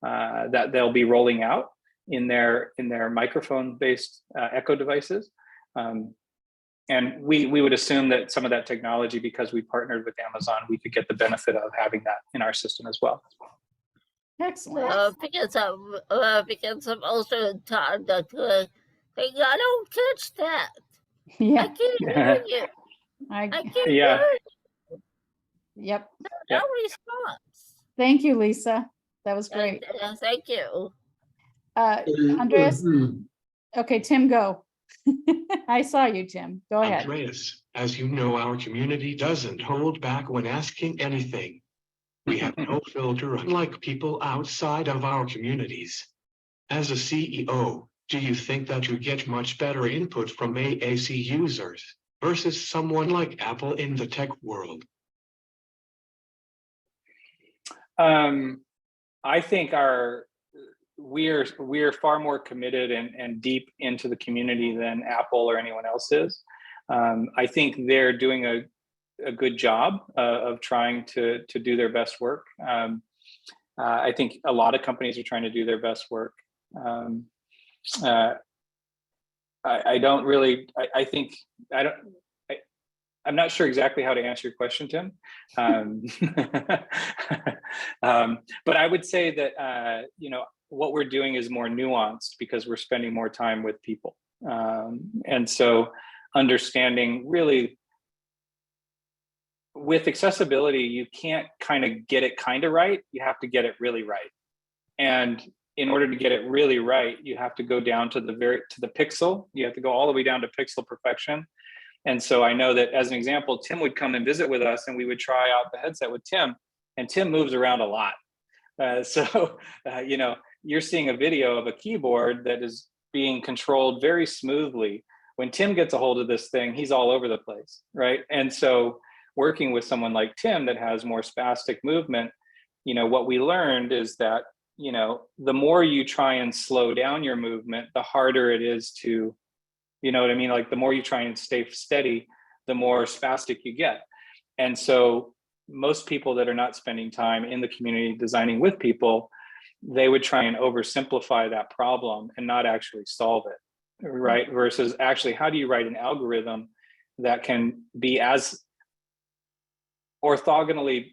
that they'll be rolling out in their microphone-based Echo devices. and we would assume that some of that technology, because we partnered with Amazon, we could get the benefit of having that in our system as well. Excellent. Because I'm also taught that I don't catch that. Yeah. I can't hear you. I can't Yeah. hear you. Yep. No response. Thank you, Lisa. That was great. Thank you. Andreas. Okay, Tim, go. I saw you, Tim. Go ahead. Andreas, as you know, our community doesn't hold back when asking anything. We have no filter, unlike people outside of our communities. As a CEO, do you think that you get much better input from AAC users versus someone like Apple in the tech world? I think we're far more committed and deep into the community than Apple or anyone else is. I think they're doing a good job of trying to do their best work. I think a lot of companies are trying to do their best work. I'm not sure exactly how to answer your question, Tim. But I would say that, what we're doing is more nuanced because we're spending more time with people. And so understanding really, with accessibility, you can't kind of get it kind of right, you have to get it really right. And in order to get it really right, you have to go down to the pixel. You have to go all the way down to pixel perfection. And so I know that, as an example, Tim would come and visit with us and we would try out the headset with Tim, and Tim moves around a lot. You're seeing a video of a keyboard that is being controlled very smoothly. When Tim gets a hold of this thing, he's all over the place, right? And so working with someone like Tim that has more spastic movement, what we learned is that, the more you try and slow down your movement, the harder it is to, Like the more you try and stay steady, the more spastic you get. And so most people that are not spending time in the community designing with people, they would try and oversimplify that problem and not actually solve it, right? Versus actually, how do you write an algorithm that can be as orthogonal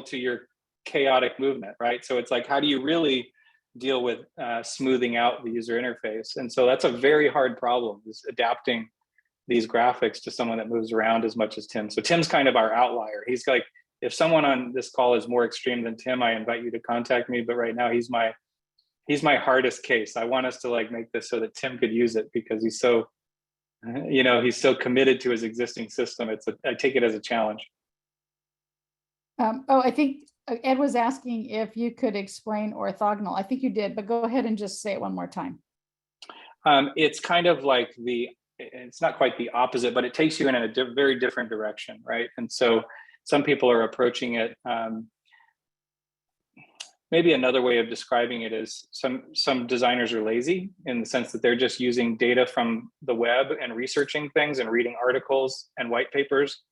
to your chaotic movement, right? So it's like, how do you really deal with smoothing out the user interface? And so that's a very hard problem, is adapting these graphics to someone that moves around as much as Tim. So Tim's kind of our outlier. He's like, if someone on this call is more extreme than Tim, I invite you to contact me. But right now he's my hardest case. I want us to make this so that Tim could use it, because he's so, he's so committed to his existing system. I take it as a challenge. I think Ed was asking if you could explain orthogonal. I think you did, but go ahead and just say it one more time. It's kind of like it's not quite the opposite, but it takes you in a very different direction, right? And so some people are approaching it. Maybe another way of describing it is some designers are lazy, in the sense that they're just using data from the web and researching things and reading articles and white papers,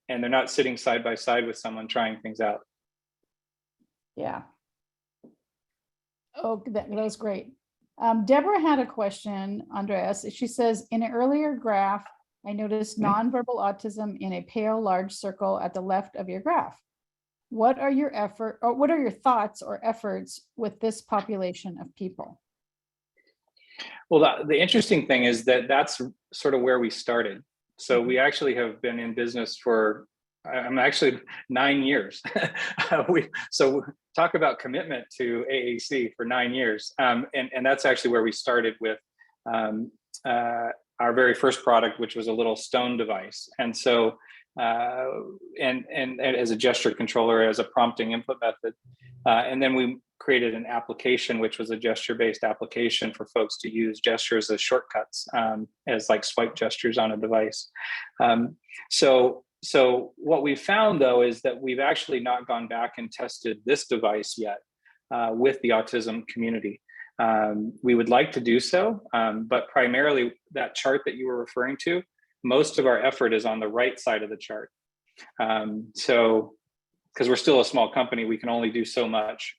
and they're not sitting side by side with someone trying things out. Yeah. Oh, that was great. Deborah had a question, Andreas. She says, in an earlier graph, I noticed nonverbal autism in a pale large circle at the left of your graph. What are your thoughts or efforts with this population of people? Well, the interesting thing is that that's sort of where we started. So we actually have been in business for, I'm actually 9 years. So talk about commitment to AAC for 9 years. And that's actually where we started with our very first product, which was a little stone device. And so, and as a gesture controller, as a prompting input method. And then we created an application, which was a gesture-based application for folks to use gestures as shortcuts, as like swipe gestures on a device. So what we found, though, is that we've actually not gone back and tested this device yet with the autism community. We would like to do so, but primarily that chart that you were referring to, most of our effort is on the right side of the chart. So, because we're still a small company, we can only do so much.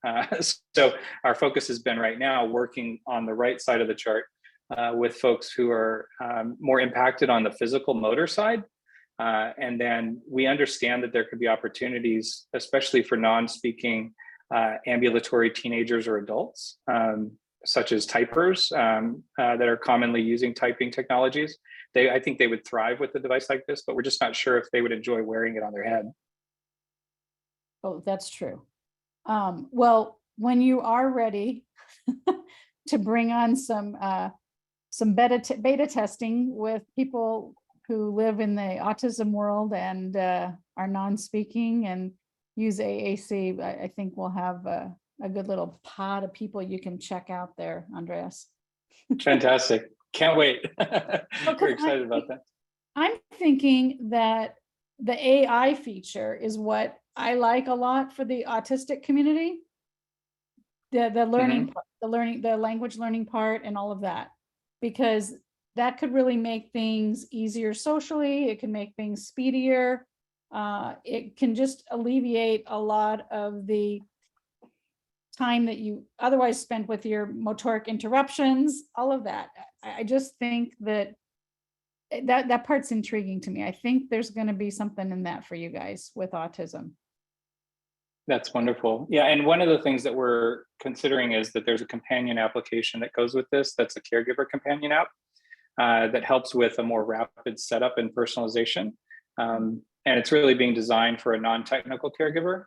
So our focus has been right now working on the right side of the chart, with folks who are more impacted on the physical motor side. And then we understand that there could be opportunities, especially for non-speaking ambulatory teenagers or adults, such as typers that are commonly using typing technologies. I think they would thrive with a device like this, but we're just not sure if they would enjoy wearing it on their head. Oh, that's true. Well, when you are ready to bring on some beta testing with people who live in the autism world and are non-speaking and use AAC, I think we'll have a good little pod of people you can check out there, Andreas. Fantastic. Can't wait. We're excited about that. I'm thinking that the AI feature is what I like a lot for the autistic community. The learning, the language learning part and all of that, because that could really make things easier socially. It can make things speedier. It can just alleviate a lot of the time that you otherwise spent with your motoric interruptions, all of that. I just think that part's intriguing to me. I think there's going to be something in that for you guys with autism. That's wonderful. Yeah, and one of the things that we're considering is that there's a companion application that goes with this. That's a caregiver companion app that helps with a more rapid setup and personalization. And it's really being designed for a non-technical caregiver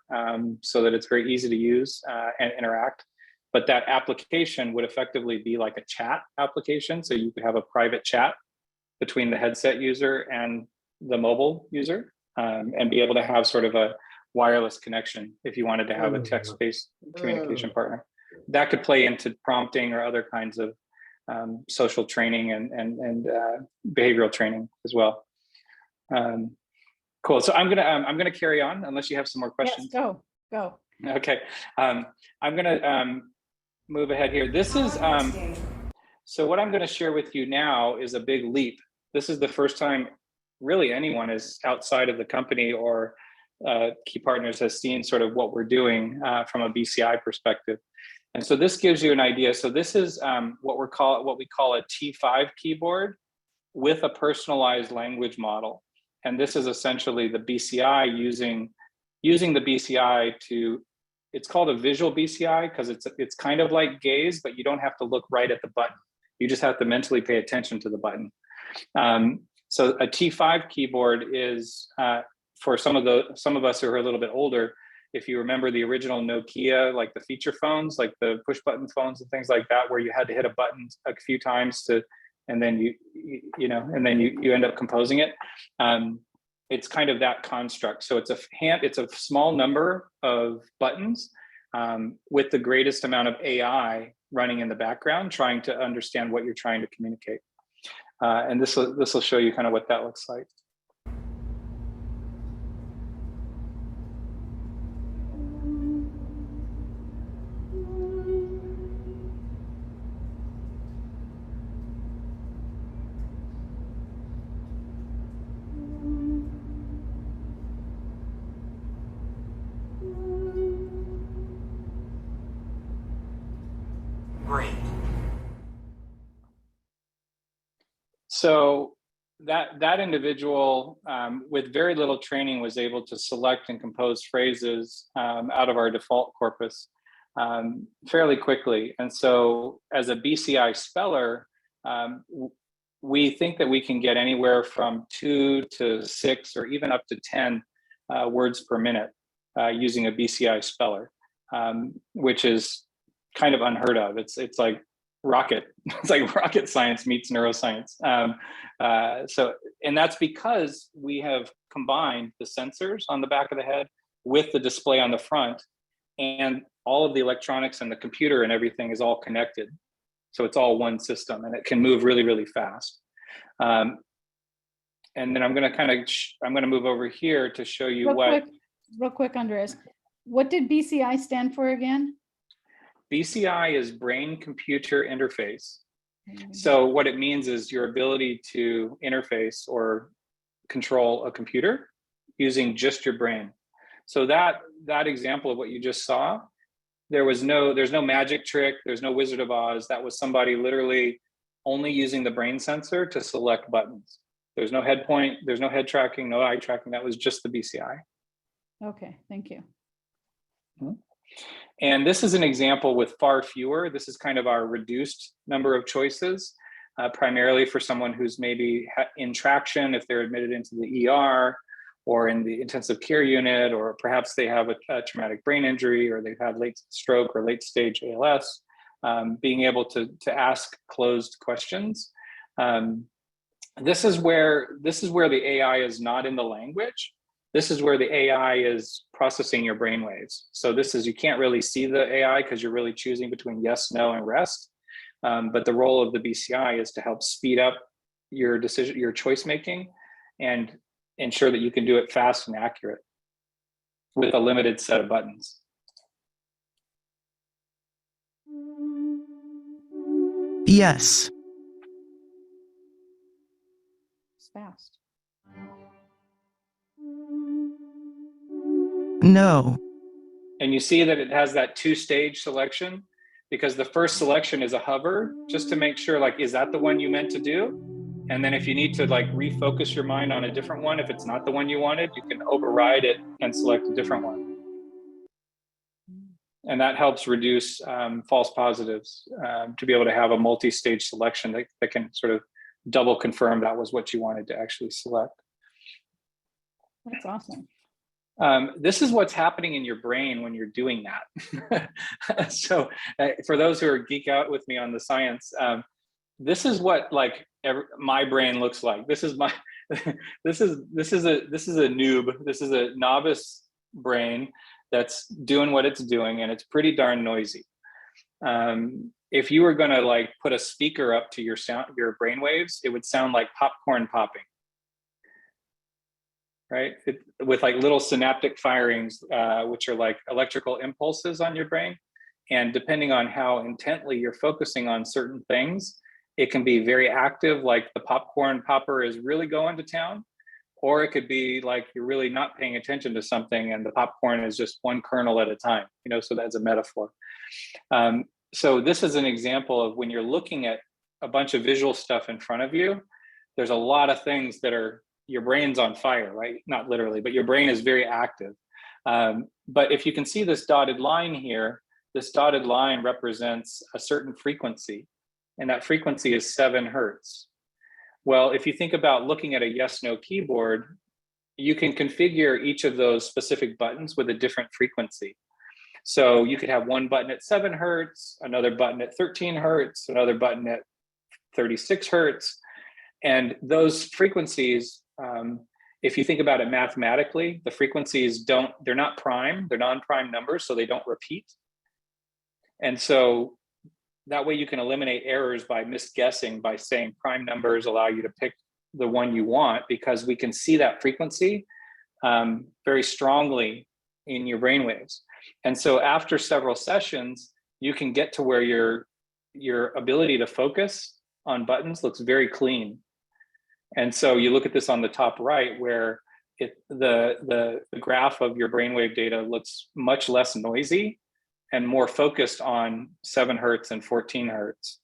so that it's very easy to use and interact. But that application would effectively be like a chat application. So you could have a private chat between the headset user and the mobile user and be able to have sort of a wireless connection if you wanted to have a text-based communication partner. That could play into prompting or other kinds of social training and behavioral training as well. Cool. So I'm gonna carry on unless you have some more questions. Yes, go. Okay. I'm gonna move ahead here. This is so what I'm gonna share with you now is a big leap. This is the first time really anyone is outside of the company or key partners has seen sort of what we're doing from a BCI perspective. And so this gives you an idea. So this is what we call a T5 keyboard with a personalized language model. And this is essentially the BCI using the BCI to, it's called a visual BCI because it's kind of like gaze, but you don't have to look right at the button. You just have to mentally pay attention to the button. So a T5 keyboard is, for some of us who are a little bit older, if you remember the original Nokia, like the feature phones, like the push button phones and things like that, where you had to hit a button a few times and then you end up composing it. It's kind of that construct. So it's a small number of buttons with the greatest amount of AI running in the background, trying to understand what you're trying to communicate. And this will show you kind of what that looks like. So that individual with very little training was able to select and compose phrases out of our default corpus fairly quickly. And so as a BCI speller, we think that we can get anywhere from 2 to 6 or even up to 10 words per minute using a BCI speller, which is kind of unheard of. It's like rocket science meets neuroscience. And that's because we have combined the sensors on the back of the head with the display on the front, and all of the electronics and the computer and everything is all connected. So it's all one system and it can move really, really fast. And then I'm going to move over here to show you real quick, Andreas, what did BCI stand for again? BCI is brain-computer interface. So what it means is your ability to interface or control a computer using just your brain. So that example of what you just saw, there's no magic trick, there's no Wizard of Oz. That was somebody literally only using the brain sensor to select buttons. There's no head point, there's no head tracking, no eye tracking. That was just the BCI. Okay, thank you. And this is an example with far fewer. This is kind of our reduced number of choices, primarily for someone who's maybe in traction if they're admitted into the ER or in the intensive care unit, or perhaps they have a traumatic brain injury, or they've had late stroke or late stage ALS, being able to ask closed questions. This is where the AI is not in the language. This is where the AI is processing your brainwaves. So this is, you can't really see the AI because you're really choosing between yes, no, and rest. But the role of the BCI is to help speed up your decision, your choice making, and ensure that you can do it fast and accurate with a limited set of buttons. Yes. It's fast. No. And you see that it has that two-stage selection, because the first selection is a hover, just to make sure, like, is that the one you meant to do? And then if you need to like refocus your mind on a different one, if it's not the one you wanted, you can override it and select a different one. And that helps reduce false positives, to be able to have a multi-stage selection that can sort of double confirm that was what you wanted to actually select. That's awesome. This is what's happening in your brain when you're doing that. So for those who are geek out with me on the science, this is what like my brain looks like. This is my, this is a noob. This is a novice brain that's doing what it's doing, and it's pretty darn noisy. If you were going to like put a speaker up to your sound, your brain waves, it would sound like popcorn popping. Right? With like little synaptic firings, which are like electrical impulses on your brain. And depending on how intently you're focusing on certain things, it can be very active, like the popcorn popper is really going to town, or it could be like you're really not paying attention to something and the popcorn is just one kernel at a time, you know, so that's a metaphor. So this is an example of when you're looking at a bunch of visual stuff in front of you, there's a lot of things that are, your brain's on fire, right? Not literally, but your brain is very active. But if you can see this dotted line here, this dotted line represents a certain frequency, and that frequency is 7 Hertz. Well, if you think about looking at a yes/no keyboard, you can configure each of those specific buttons with a different frequency. So you could have one button at 7 Hertz, another button at 13 Hertz, another button at 36 Hertz. And those frequencies, if you think about it mathematically, the frequencies they're not prime, they're non-prime numbers, so they don't repeat. And so that way you can eliminate errors by misguessing, by saying prime numbers allow you to pick the one you want, because we can see that frequency very strongly in your brainwaves. And so after several sessions, you can get to where your ability to focus on buttons looks very clean. And so you look at this on the top right, where the graph of your brainwave data looks much less noisy and more focused on 7 Hertz and 14 Hertz.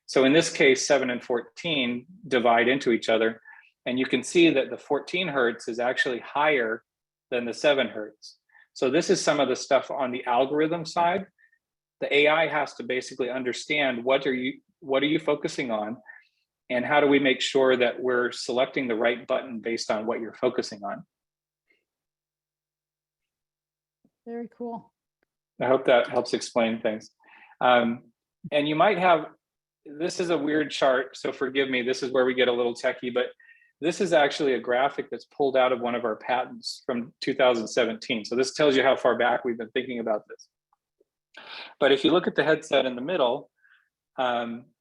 So in this case, 7 and 14 divide into each other. And you can see that the 14 Hertz is actually higher than the 7 Hertz. So this is some of the stuff on the algorithm side. The AI has to basically understand what are you focusing on, and how do we make sure that we're selecting the right button based on what you're focusing on. Very cool. I hope that helps explain things. And you might have, this is a weird chart, so forgive me, this is where we get a little techie, but this is actually a graphic that's pulled out of one of our patents from 2017. So this tells you how far back we've been thinking about this. But if you look at the headset in the middle,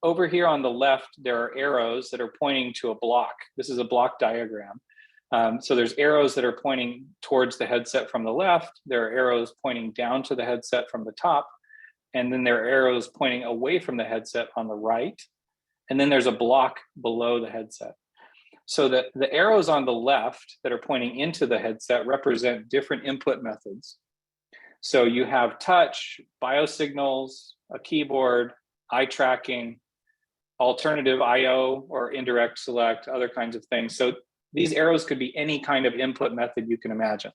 over here on the left, there are arrows that are pointing to a block. This is a block diagram. So there's arrows that are pointing towards the headset from the left. There are arrows pointing down to the headset from the top. And then there are arrows pointing away from the headset on the right. And then there's a block below the headset. So that the arrows on the left that are pointing into the headset represent different input methods. So you have touch, biosignals, a keyboard, eye tracking, alternative IO or indirect select, other kinds of things. So these arrows could be any kind of input method you can imagine.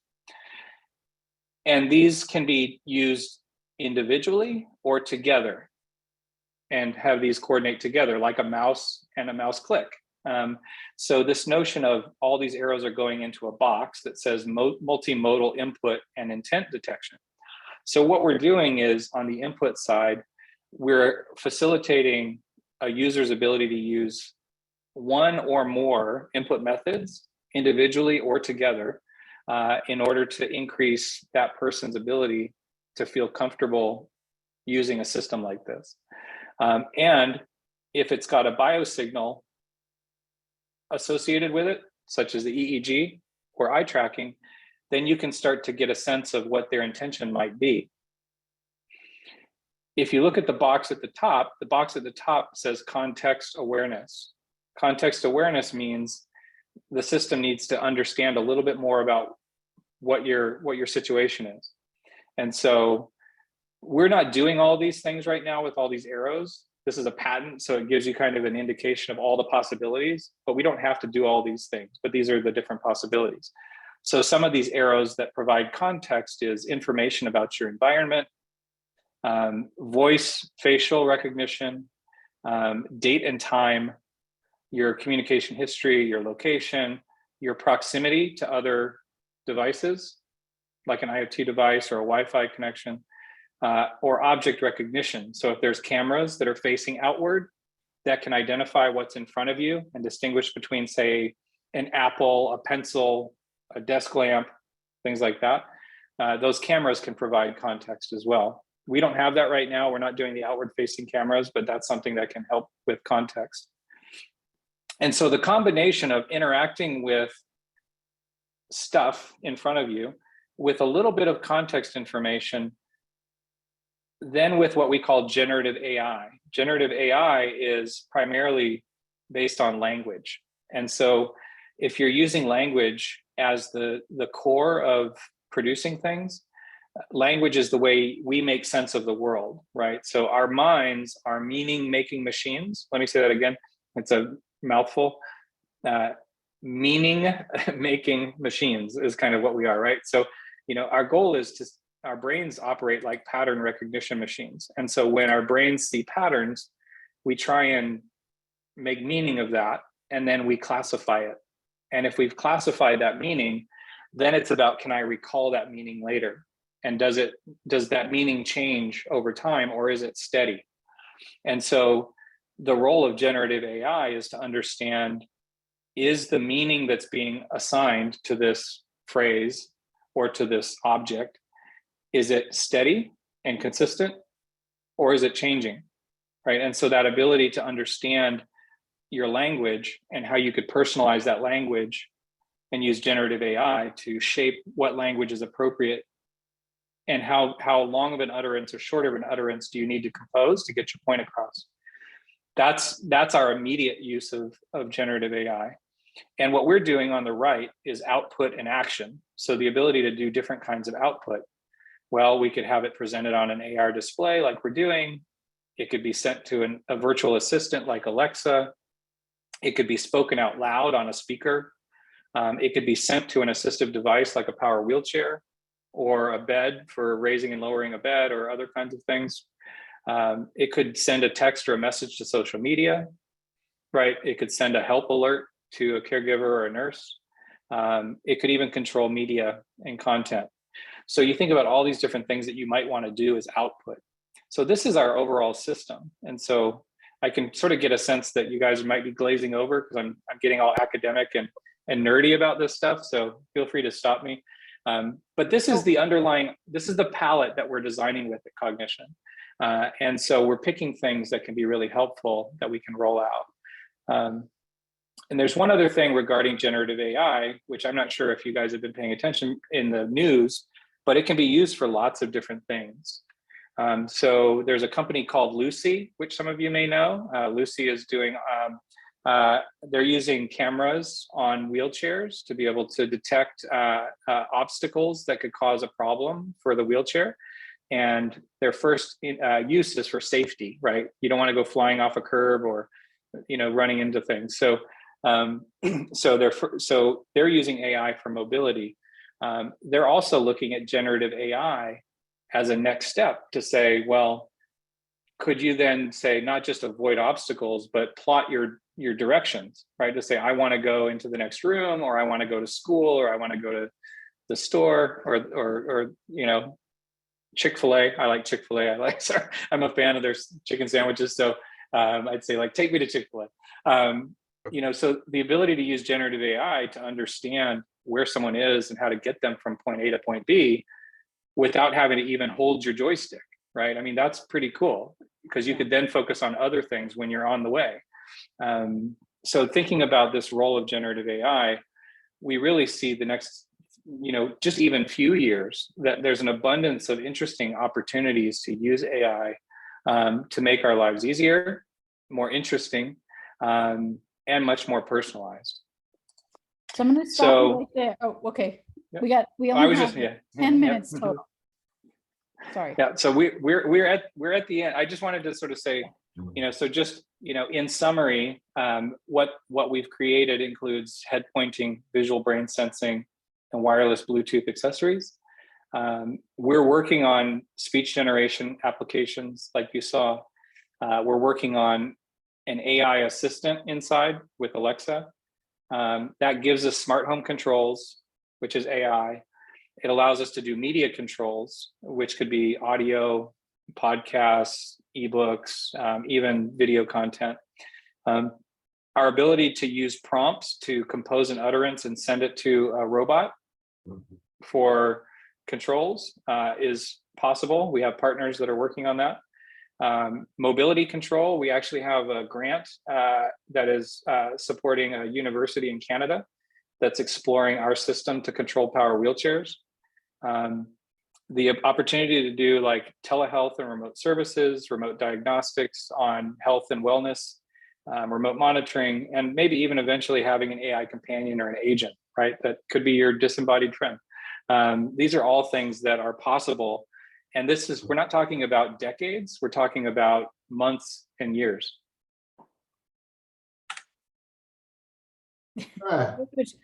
And these can be used individually or together and have these coordinate together like a mouse and a mouse click. So this notion of all these arrows are going into a box that says multimodal input and intent detection. So what we're doing is on the input side, we're facilitating a user's ability to use one or more input methods individually or together in order to increase that person's ability to feel comfortable using a system like this. And if it's got a biosignal associated with it, such as the EEG or eye tracking, then you can start to get a sense of what their intention might be. If you look at the box at the top says context awareness. Context awareness means the system needs to understand a little bit more about what your situation is. And so we're not doing all these things right now with all these arrows. This is a patent, so it gives you kind of an indication of all the possibilities, but we don't have to do all these things, but these are the different possibilities. So some of these arrows that provide context is information about your environment, voice, facial recognition, date and time, your communication history, your location, your proximity to other devices, like an IoT device or a Wi-Fi connection, or object recognition. So if there's cameras that are facing outward that can identify what's in front of you and distinguish between, say, an apple, a pencil, a desk lamp, things like that, those cameras can provide context as well. We don't have that right now. We're not doing the outward facing cameras, but that's something that can help with context. And so the combination of interacting with stuff in front of you with a little bit of context information, then with what we call generative AI. Generative AI is primarily based on language. And so if you're using language as the core of producing things, language is the way we make sense of the world, right? So our minds are meaning-making machines. Let me say that again. It's a mouthful. Meaning-making machines is kind of what we are, right? So, our goal is our brains operate like pattern recognition machines. And so when our brains see patterns, we try and make meaning of that, and then we classify it. And if we've classified that meaning, then it's about, can I recall that meaning later? And does that meaning change over time, or is it steady? And so the role of generative AI is to understand, is the meaning that's being assigned to this phrase or to this object, is it steady and consistent, or is it changing, right? And so that ability to understand your language and how you could personalize that language and use generative AI to shape what language is appropriate and how long of an utterance or short of an utterance do you need to compose to get your point across. That's our immediate use of generative AI. And what we're doing on the right is output and action. So the ability to do different kinds of output. Well, we could have it presented on an AR display like we're doing. It could be sent to a virtual assistant like Alexa. It could be spoken out loud on a speaker. It could be sent to an assistive device like a power wheelchair or a bed for raising and lowering a bed or other kinds of things. It could send a text or a message to social media, right? It could send a help alert to a caregiver or a nurse. It could even control media and content. So you think about all these different things that you might want to do as output. So this is our overall system. And so I can sort of get a sense that you guys might be glazing over because I'm getting all academic and nerdy about this stuff. So feel free to stop me. But this is the palette that we're designing with at Cognition. And so we're picking things that can be really helpful that we can roll out. And there's one other thing regarding generative AI, which I'm not sure if you guys have been paying attention in the news, but it can be used for lots of different things. So there's a company called Lucy, which some of you may know. Lucy is doing, they're using cameras on wheelchairs to be able to detect obstacles that could cause a problem for the wheelchair. And their first use is for safety, right? You don't want to go flying off a curb or running into things. So so they're using AI for mobility. They're also looking at generative AI as a next step to say, well, could you then say not just avoid obstacles, but plot your directions, right? To say, I want to go into the next room, or I want to go to school, or I want to go to the store, or Chick-fil-A. I like Chick-fil-A. Sorry, I'm a fan of their chicken sandwiches. So I'd say, like, take me to Chick-fil-A. So the ability to use generative AI to understand where someone is and how to get them from point A to point B without having to even hold your joystick, right? I mean, that's pretty cool, because you could then focus on other things when you're on the way. So thinking about this role of generative AI, we really see the next, just even few years, that there's an abundance of interesting opportunities to use AI to make our lives easier, more interesting, and much more personalized. So I'm going to stop you right there. Oh, okay. Yeah. We only have 10 Yeah. minutes total. Sorry. Yeah. So we're at the end. I just wanted to sort of say, so just, in summary, what we've created includes head pointing, visual brain sensing, and wireless Bluetooth accessories. We're working on speech generation applications, like you saw. We're working on an AI assistant inside with Alexa. That gives us smart home controls, which is AI. It allows us to do media controls, which could be audio, podcasts, ebooks, even video content. Our ability to use prompts to compose an utterance and send it to a robot for controls is possible. We have partners that are working on that. Mobility control, we actually have a grant that is supporting a university in Canada that's exploring our system to control power wheelchairs. The opportunity to do like telehealth and remote services, remote diagnostics on health and wellness, remote monitoring, and maybe even eventually having an AI companion or an agent, right? That could be your disembodied friend. These are all things that are possible. And we're not talking about decades, we're talking about months and years.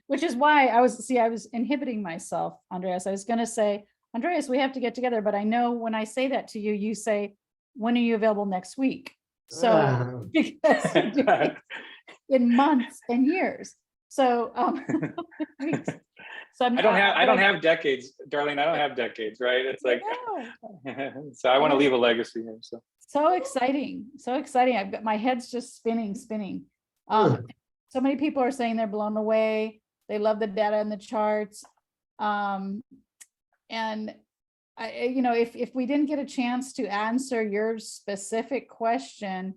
Which is why I was inhibiting myself, Andreas. I was going to say, Andreas, we have to get together, but I know when I say that to you, you say, when are you available next week? So because in months and years. So so I don't have decades, Darlene. I don't have decades, right? It's like, so I want to leave a legacy here. So exciting. So exciting. I've got my head's just spinning. So many people are saying they're blown away. They love the data and the charts. And if we didn't get a chance to answer your specific question,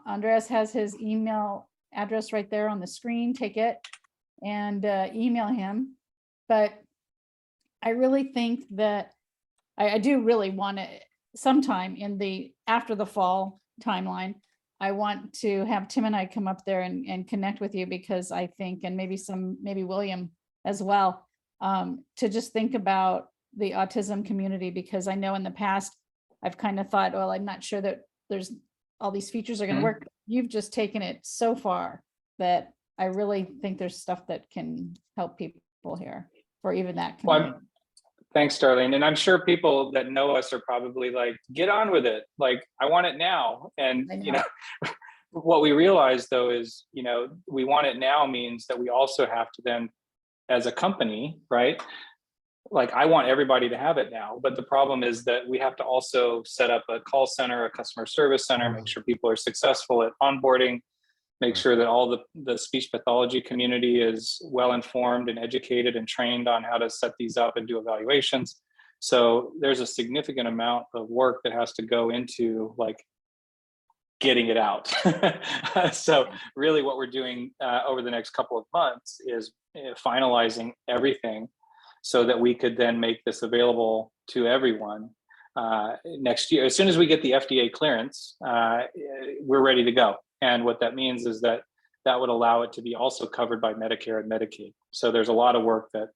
Andreas has his email address right there on the screen. Take it and email him. But I really think that I do really want to, sometime after the fall timeline, I want to have Tim and I come up there and connect with you, because I think, and maybe William as well, to just think about the autism community, because I know in the past I've kind of thought, well, I'm not sure that there's all these features are going to work. You've just taken it so far that I really think there's stuff that can help people here, or even that community. Thanks, Darlene. And I'm sure people that know us are probably like, get on with it. Like, I want it now. And, what we realize though is, we want it now means that we also have to then, as a company, right? Like, I want everybody to have it now. But the problem is that we have to also set up a call center, a customer service center, make sure people are successful at onboarding, make sure that all the speech pathology community is well informed and educated and trained on how to set these up and do evaluations. So there's a significant amount of work that has to go into like getting it out. So really what we're doing over the next couple of months is finalizing everything so that we could then make this available to everyone next year. As soon as we get the FDA clearance, we're ready to go. And what that means is that would allow it to be also covered by Medicare and Medicaid. So there's a lot of work that,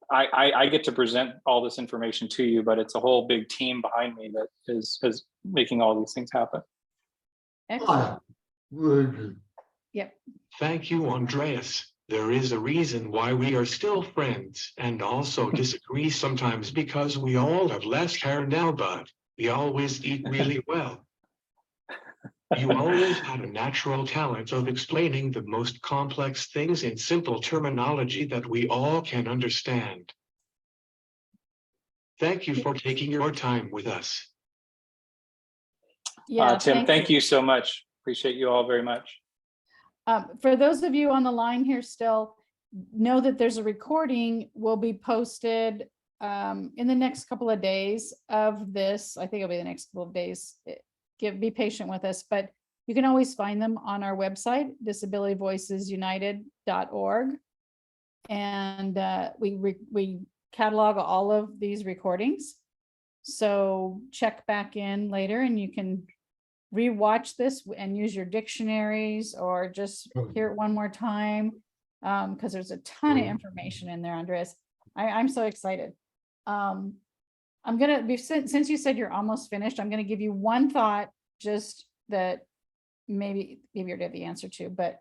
I get to present all this information to you, but it's a whole big team behind me that is making all these things happen. Excellent. Yep. Thank you, Andreas. There is a reason why we are still friends and also disagree sometimes because we all have less hair now, but we always eat really well. You always had a natural talent of explaining the most complex things in simple terminology that we all can understand. Thank you for taking your time with us. Yeah, Tim, thank you so much. Appreciate you all very much. For those of you on the line here still, know that there's a recording will be posted in the next couple of days of this. I think it'll be the next couple of days. Be patient with us, but you can always find them on our website, disabilityvoicesunited.org. And we catalog all of these recordings. So check back in later and you can rewatch this and use your dictionaries or just hear it one more time, because there's a ton of information in there, Andreas. I'm so excited. I'm gonna be, since you said you're almost finished, I'm gonna give you one thought, just that maybe you already have the answer to, but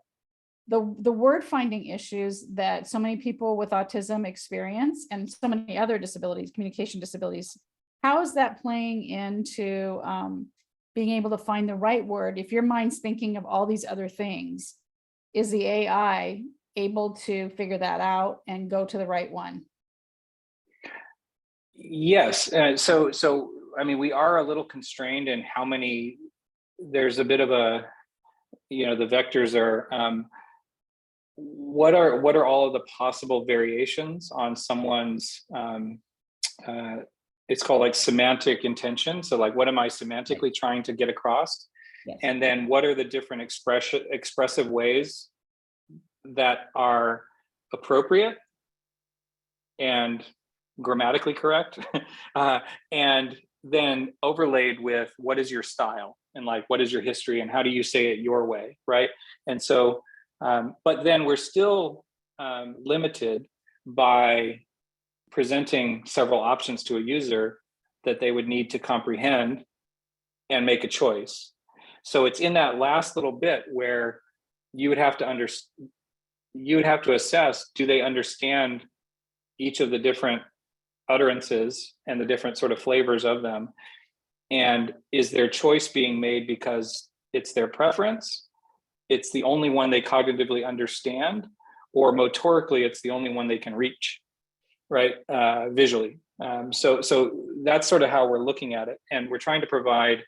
the word finding issues that so many people with autism experience and so many other disabilities, communication disabilities, how is that playing into being able to find the right word? If your mind's thinking of all these other things, is the AI able to figure that out and go to the right one? Yes. So I mean, we are a little constrained in how many. There's a bit of a, the vectors are. What are all of the possible variations on someone's? It's called like semantic intention. So like, what am I semantically trying to get across? Yes. And then what are the different expressive ways that are appropriate and grammatically correct? And then overlaid with what is your style and like, what is your history and how do you say it your way, right? And so, but then we're still limited by presenting several options to a user that they would need to comprehend and make a choice. So it's in that last little bit where you would have to assess, do they understand each of the different utterances and the different sort of flavors of them? And is their choice being made because it's their preference, it's the only one they cognitively understand, or motorically it's the only one they can reach, right? Visually. So that's sort of how we're looking at it. And we're trying to provide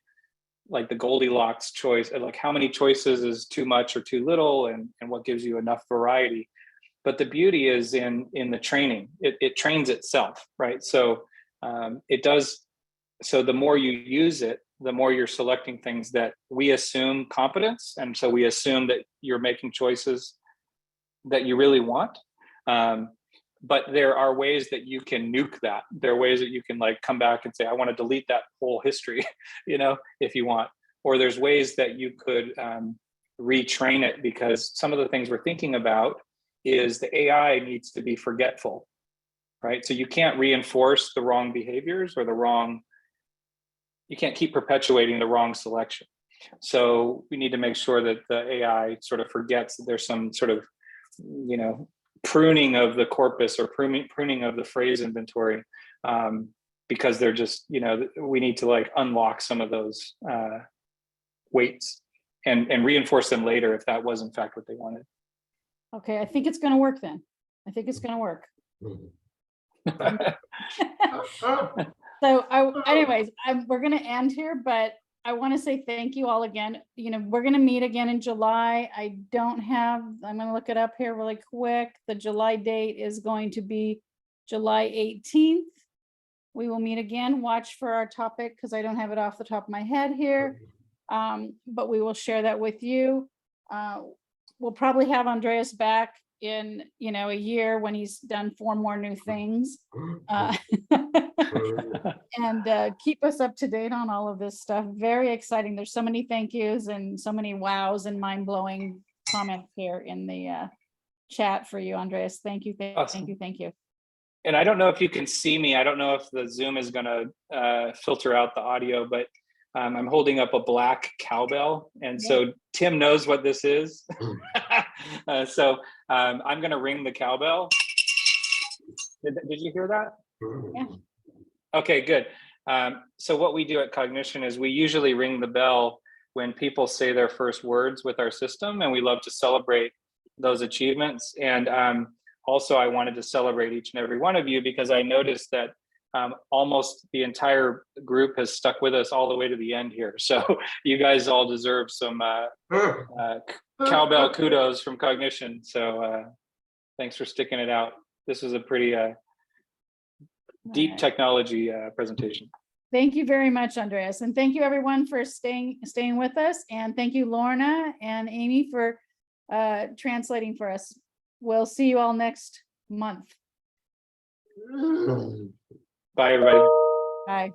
like the Goldilocks choice, like how many choices is too much or too little, and what gives you enough variety. But the beauty is in the training, it trains itself, right? So it does, so the more you use it, the more you're selecting things that we assume competence. And so we assume that you're making choices that you really want. But there are ways that you can nuke that. There are ways that you can like come back and say, I want to delete that whole history, if you want. Or there's ways that you could retrain it, because some of the things we're thinking about is the AI needs to be forgetful, right? So you can't reinforce the wrong behaviors or you can't keep perpetuating the wrong selection. So we need to make sure that the AI sort of forgets that there's some sort of, pruning of the corpus or pruning of the phrase inventory, because they're just, we need to like unlock some of those weights and reinforce them later if that was in fact what they wanted. Okay, I think it's going to work then. I think it's going to work. So anyways, we're going to end here, but I want to say thank you all again. We're going to meet again in July. I'm going to look it up here really quick. The July date is going to be July 18th. We will meet again. Watch for our topic because I don't have it off the top of my head here. But we will share that with you. We'll probably have Andreas back in, a year when he's done 4 more new things. And keep us up to date on all of this stuff. Very exciting. There's so many thank yous and so many wows and mind-blowing comments here in the chat for you, Andreas. Thank you. Awesome. Thank you. And I don't know if you can see me. I don't know if the Zoom is going to filter out the audio, but I'm holding up a black cowbell. And so Tim knows what this is. So I'm going to ring the cowbell. Did you hear that? Yeah. Okay, good. So what we do at Cognition is we usually ring the bell when people say their first words with our system, and we love to celebrate those achievements. And also I wanted to celebrate each and every one of you because I noticed that almost the entire group has stuck with us all the way to the end here. So you guys all deserve some cowbell kudos from Cognition. So thanks for sticking it out. This was a pretty deep technology presentation. Thank you very much, Andreas. And thank you everyone for staying with us. And thank you, Lorna and Amy, for translating for us. We'll see you all next month. Bye, everybody. Bye.